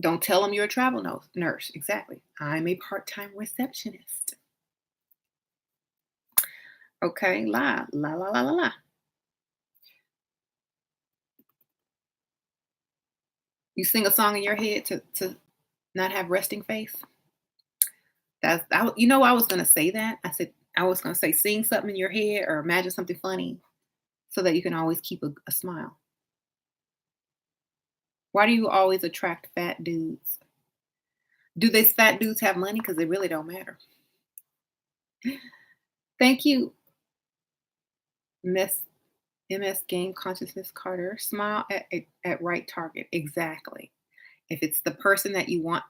don't tell them you're a travel nurse. Exactly. I'm a part-time receptionist. Okay, la la la la la la. You sing a song in your head to not have resting face. I was gonna say that. I was gonna say sing something in your head or imagine something funny so that you can always keep a smile. Why do you always attract fat dudes? Do these fat dudes have money? Because they really don't matter. Thank you, Miss MS Game Consciousness Carter. Smile at right target. Exactly. If it's the person that you want.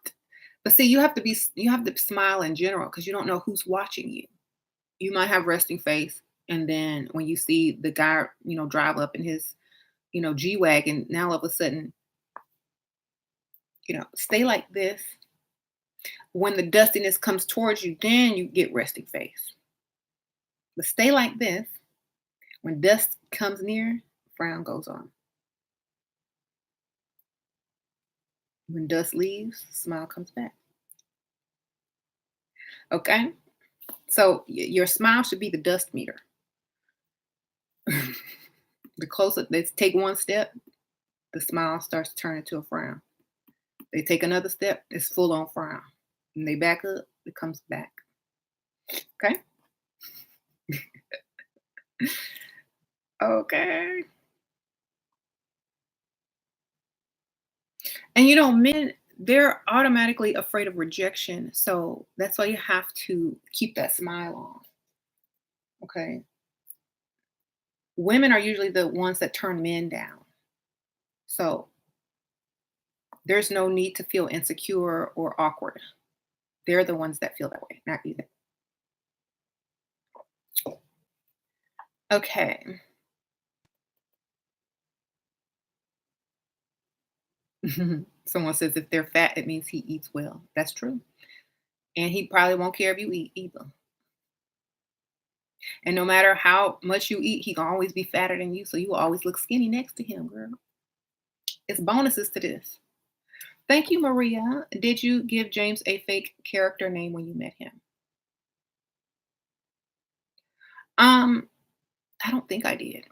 But see, you have to smile in general because you don't know who's watching you. You might have resting face, and then when you see the guy, drive up in his, G wagon, now all of a sudden, stay like this. When the dustiness comes towards you, then you get resting face. But stay like this. When dust comes near, frown goes on. When dust leaves, smile comes back. Okay? So your smile should be the dust meter. The closer they take one step, the smile starts to turn into a frown. They take another step, it's full on frown. And they back up, it comes back. Okay? Okay. And men, they're automatically afraid of rejection. So that's why you have to keep that smile on. Okay. Women are usually the ones that turn men down. So there's no need to feel insecure or awkward. They're the ones that feel that way, not you. Okay. Someone says if they're fat, it means he eats well. That's true. And he probably won't care if you eat either. And no matter how much you eat, he can always be fatter than you. So you will always look skinny next to him, girl. It's bonuses to this. Thank you, Maria. Did you give James a fake character name when you met him? Um, I don't think I did.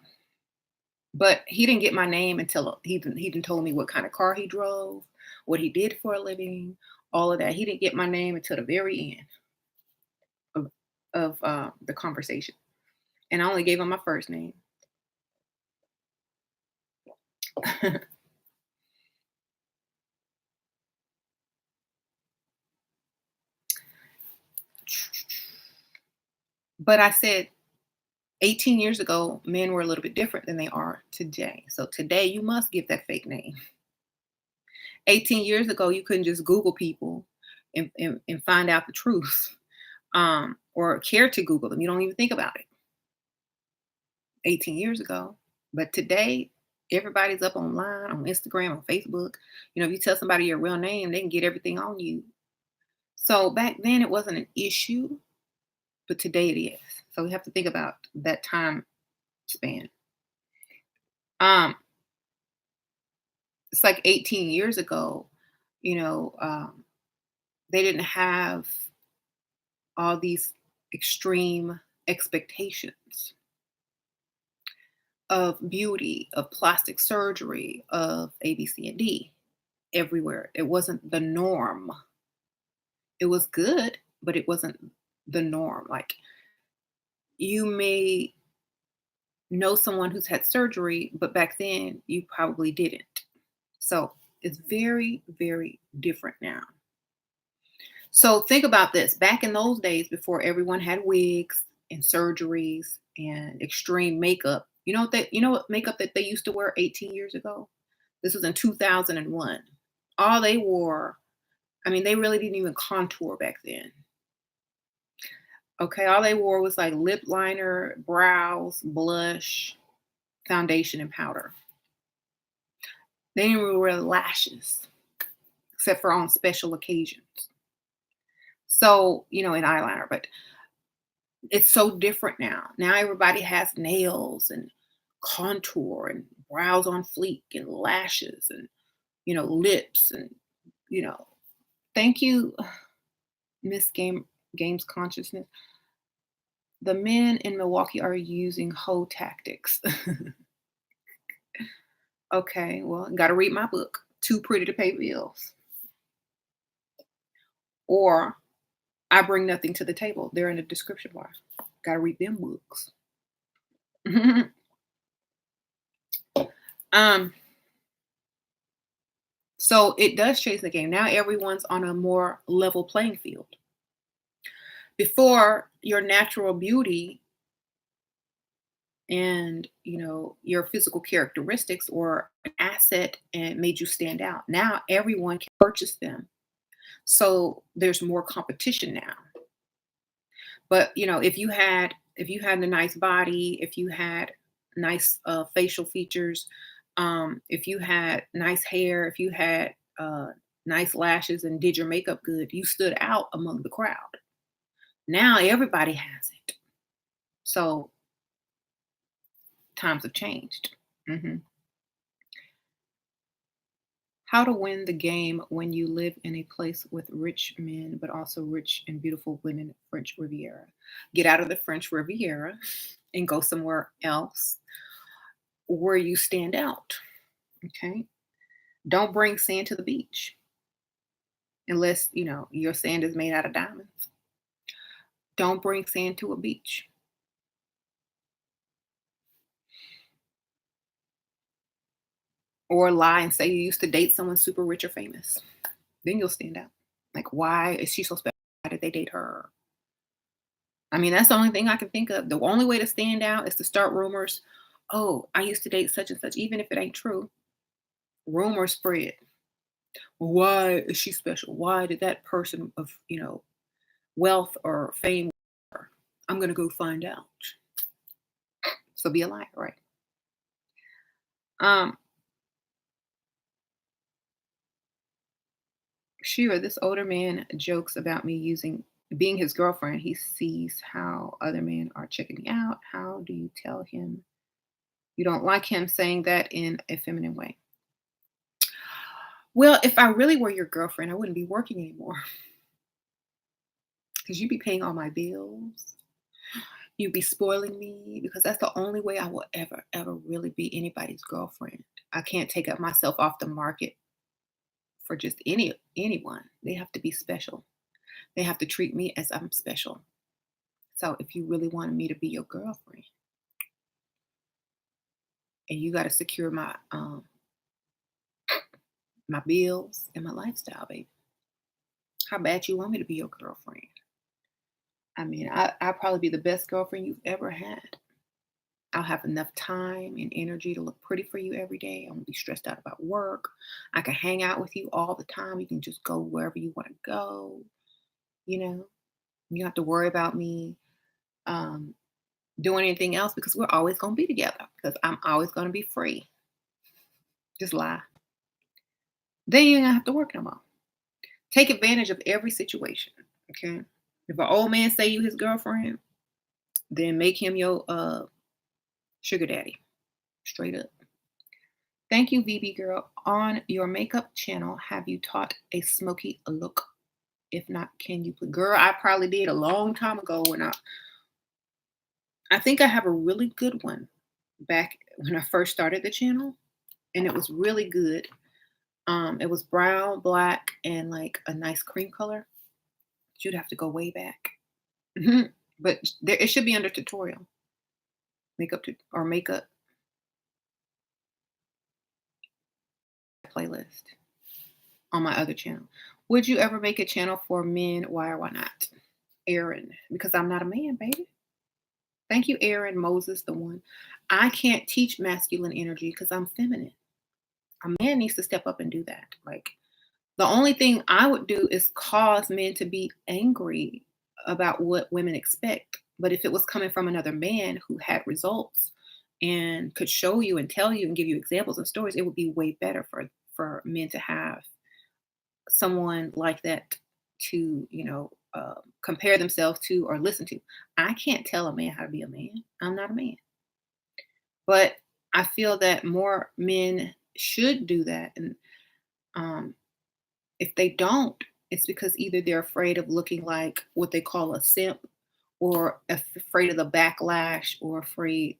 But he didn't get my name until he done told me what kind of car he drove, what he did for a living, all of that. He didn't get my name until the very end of the conversation, and I only gave him my first name. But I said 18 years ago, men were a little bit different than they are today. So today, you must give that fake name. 18 years ago, you couldn't just Google people and find out the truth, or care to Google them. You don't even think about it 18 years ago. But today, everybody's up online, on Instagram, on Facebook. If you tell somebody your real name, they can get everything on you. So back then, it wasn't an issue, but today it is. So we have to think about that time span. Um, it's like 18 years ago, you know, um, they didn't have all these extreme expectations of beauty, of plastic surgery, of A, B, C, and D everywhere. It wasn't the norm. It was good, but it wasn't the norm. Like, you may know someone who's had surgery, but back then you probably didn't. So it's very, very different now. So think about this. Back in those days, before everyone had wigs and surgeries and extreme makeup, you know what makeup that they used to wear 18 years ago? This was in 2001. All they wore, I mean, they really didn't even contour back then. Okay, all they wore was like lip liner, brows, blush, foundation, and powder. They didn't even wear lashes, except for on special occasions. So, and eyeliner, but it's so different now. Now everybody has nails and contour and brows on fleek and lashes and, lips and, you know, thank you, Miss Games Consciousness. The men in Milwaukee are using hoe tactics. Okay, well, got to read my book, Too Pretty to Pay Bills. Or I Bring Nothing to the Table. They're in the description bar. Got to read them books. um, so it does change the game. Now everyone's on a more level playing field. Before, your natural beauty and your physical characteristics were an asset and made you stand out. Now everyone can purchase them. So there's more competition now. But if you had a nice body, if you had nice facial features, if you had nice hair, if you had nice lashes and did your makeup good, you stood out among the crowd. Now everybody has it. So times have changed. hmm How to win the game when you live in a place with rich men, but also rich and beautiful women, French Riviera. Get out of the French Riviera and go somewhere else where you stand out. Okay. Don't bring sand to the beach unless, your sand is made out of diamonds. Don't bring sand to a beach. Or lie and say you used to date someone super rich or famous. Then you'll stand out. Like, why is she so special? Why did they date her? I mean, that's the only thing I can think of. The only way to stand out is to start rumors. Oh, I used to date such and such, even if it ain't true. Rumors spread. Why is she special? Why did that person of, wealth or fame? I'm gonna go find out. So be a liar, right? Um, Shira, this older man jokes about me being his girlfriend. He sees how other men are checking me out. How do you tell him you don't like him saying that in a feminine way? Well, if I really were your girlfriend, I wouldn't be working anymore because you'd be paying all my bills. You be spoiling me because that's the only way I will ever, ever really be anybody's girlfriend. I can't take up myself off the market for just anyone. They have to be special. They have to treat me as I'm special. So if you really wanted me to be your girlfriend, and you got to secure my bills and my lifestyle, baby. How bad you want me to be your girlfriend? I mean, I'll probably be the best girlfriend you've ever had. I'll have enough time and energy to look pretty for you every day. I won't be stressed out about work. I can hang out with you all the time. You can just go wherever you want to go. You know, you don't have to worry about me um, doing anything else because we're always going to be together because I'm always going to be free. Just lie. Then you ain't going to have to work no more. Take advantage of every situation. Okay. If an old man say you his girlfriend, then make him your sugar daddy. Straight up. Thank you, VB girl. On your makeup channel, have you taught a smoky look? If not, can you put girl? I probably did a long time ago when I think I have a really good one back when I first started the channel, and it was really good. It was brown, black, and like a nice cream color. You'd have to go way back. But it should be under tutorial. Makeup playlist on my other channel. Would you ever make a channel for men? Why or why not? Aaron, because I'm not a man, baby. Thank you, Aaron Moses, the one. I can't teach masculine energy because I'm feminine. A man needs to step up and do that. Like, the only thing I would do is cause men to be angry about what women expect. But if it was coming from another man who had results and could show you and tell you and give you examples and stories, it would be way better for men to have someone like that to, compare themselves to or listen to. I can't tell a man how to be a man. I'm not a man. But I feel that more men should do that. And um, if they don't, it's because either they're afraid of looking like what they call a simp or afraid of the backlash or afraid,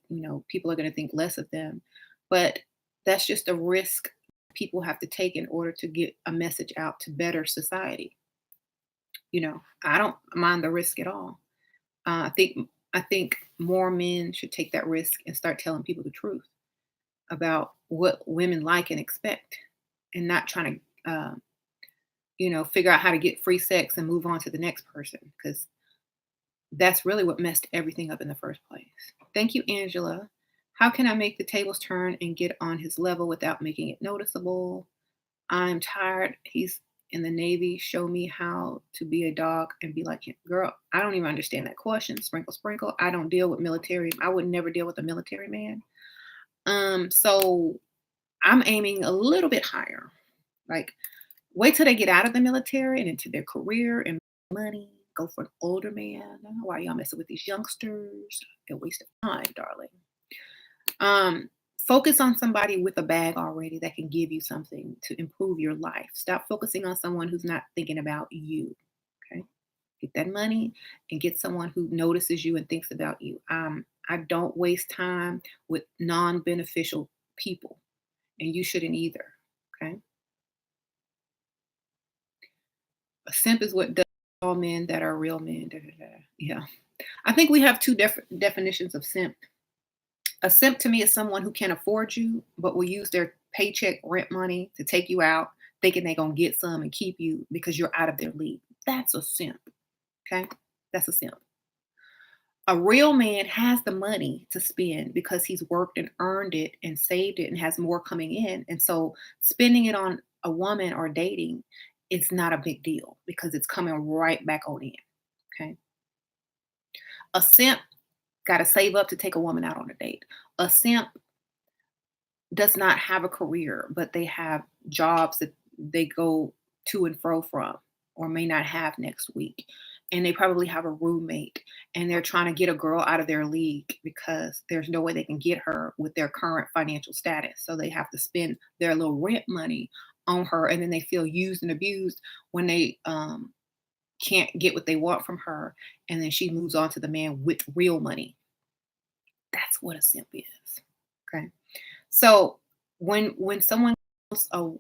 people are going to think less of them. But that's just a risk people have to take in order to get a message out to better society. I don't mind the risk at all. I think more men should take that risk and start telling people the truth about what women like and expect, and not trying to, figure out how to get free sex and move on to the next person, because that's really what messed everything up in the first place. Thank you, Angela. How can I make the tables turn and get on his level without making it noticeable? I'm tired. He's in the Navy. Show me how to be a dog and be like him. Girl, I don't even understand that question. Sprinkle, sprinkle. I don't deal with military. I would never deal with a military man. So I'm aiming a little bit higher. Like, wait till they get out of the military and into their career and money. Go for an older man. Why y'all messing with these youngsters? A waste of time, darling. Focus on somebody with a bag already that can give you something to improve your life. Stop focusing on someone who's not thinking about you. Okay. Get that money and get someone who notices you and thinks about you. I don't waste time with non-beneficial people, and you shouldn't either. Okay. A simp is what does all men that are real men. Da, da, da. Yeah. I think we have two definitions of simp. A simp to me is someone who can't afford you, but will use their paycheck rent money to take you out, thinking they're going to get some and keep you because you're out of their league. That's a simp. Okay. That's a simp. A real man has the money to spend because he's worked and earned it and saved it and has more coming in. And so spending it on a woman or dating, it's not a big deal because it's coming right back on in. Okay. A simp got to save up to take a woman out on a date. A simp does not have a career, but they have jobs that they go to and fro from or may not have next week. And they probably have a roommate and they're trying to get a girl out of their league because there's no way they can get her with their current financial status. So they have to spend their little rent money on her, and then they feel used and abused when they can't get what they want from her, and then she moves on to the man with real money. That's what a simp is. Okay. So when someone calls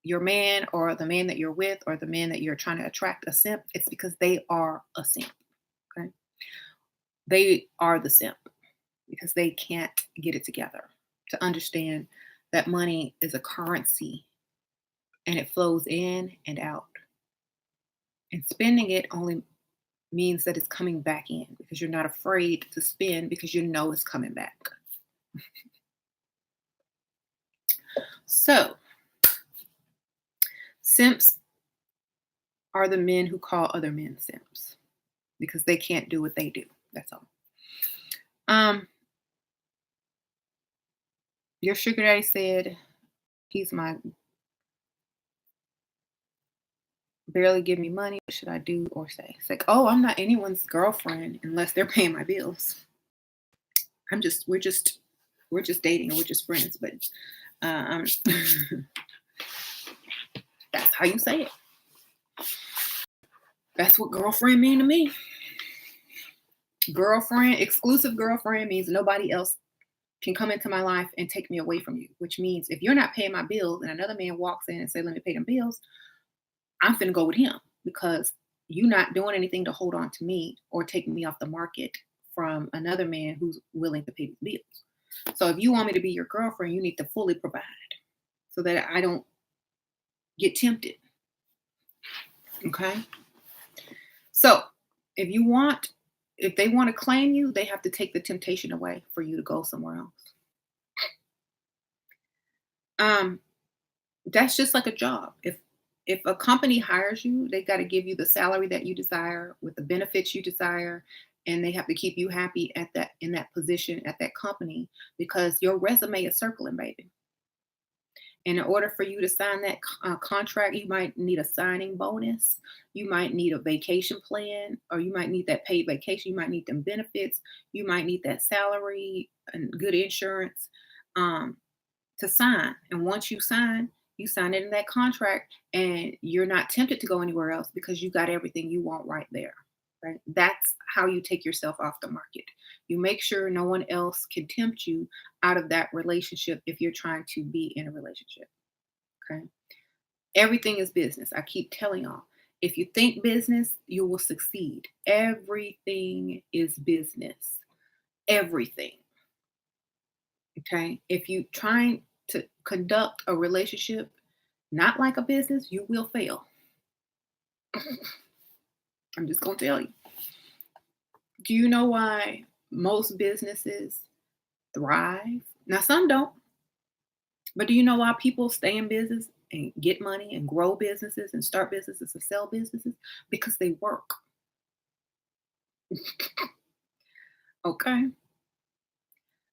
your man or the man that you're with or the man that you're trying to attract a simp, it's because they are a simp. Okay. They are the simp because they can't get it together to understand that money is a currency and it flows in and out. And spending it only means that it's coming back in because you're not afraid to spend because you know it's coming back. So, simps are the men who call other men simps because they can't do what they do. That's all. Your sugar daddy said he's my barely give me money. What should I do or say? It's like, oh, I'm not anyone's girlfriend unless they're paying my bills. We're just dating or we're just friends. But that's how you say it. That's what girlfriend mean to me. Girlfriend, exclusive girlfriend means nobody else can come into my life and take me away from you, which means if you're not paying my bills and another man walks in and say, let me pay them bills, I'm finna go with him because you're not doing anything to hold on to me or take me off the market from another man who's willing to pay these bills. So if you want me to be your girlfriend, you need to fully provide so that I don't get tempted. Okay. So if they want to claim you, they have to take the temptation away for you to go somewhere else. That's just like a job. If a company hires you, they got to give you the salary that you desire with the benefits you desire, and they have to keep you happy in that position at that company because your resume is circling, baby. And in order for you to sign that contract, you might need a signing bonus. You might need a vacation plan, or you might need that paid vacation. You might need them benefits. You might need that salary and good insurance to sign. And once you sign it in that contract, and you're not tempted to go anywhere else because you got everything you want right there. Right? That's how you take yourself off the market. You make sure no one else can tempt you out of that relationship if you're trying to be in a relationship. Okay. Everything is business. I keep telling y'all, if you think business, you will succeed. Everything is business. Everything. Okay. If you trying to conduct a relationship not like a business, you will fail. I'm just going to tell you. Do you know why most businesses thrive? Now, some don't. But do you know why people stay in business and get money and grow businesses and start businesses and sell businesses? Because they work. Okay.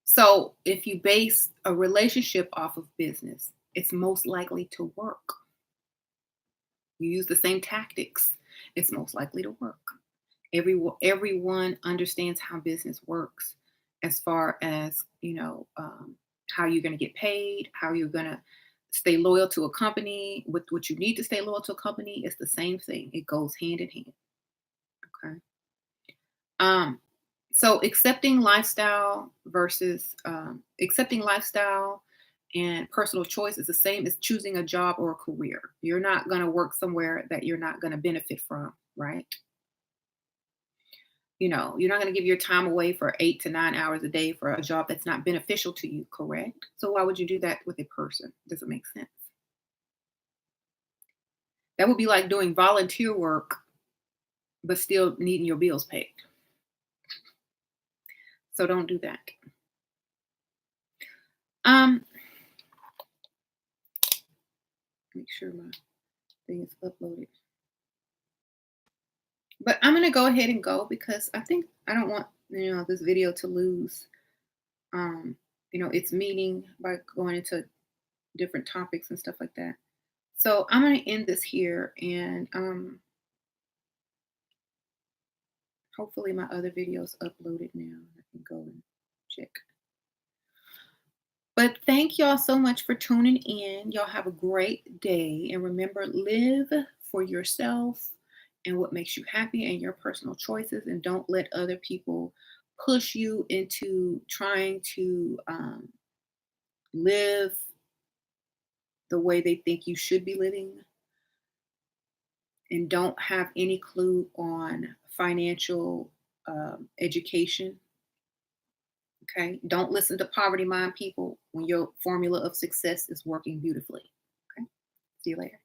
So if you base a relationship off of business, it's most likely to work. You use the same tactics, it's most likely to work. Everyone understands how business works as far as, how you're going to get paid, how you're going to stay loyal to a company, with what you need to stay loyal to a company. It's the same thing. It goes hand in hand. Okay. So accepting lifestyle and personal choice is the same as choosing a job or a career. You're not going to work somewhere that you're not going to benefit from, right? You're not going to give your time away for 8 to 9 hours a day for a job that's not beneficial to you, correct? So why would you do that with a person? Does it make sense? That would be like doing volunteer work, but still needing your bills paid. So don't do that. Make sure my thing is uploaded. But I'm going to go ahead and go because I don't want, this video to lose, its meaning by going into different topics and stuff like that. So I'm going to end this here, and hopefully my other video's uploaded now. I can go and check. But thank y'all so much for tuning in. Y'all have a great day. And remember, live for yourself and what makes you happy and your personal choices, and don't let other people push you into trying to live the way they think you should be living, and don't have any clue on financial education. Okay. Don't listen to poverty mind people when your formula of success is working beautifully. Okay. See you later.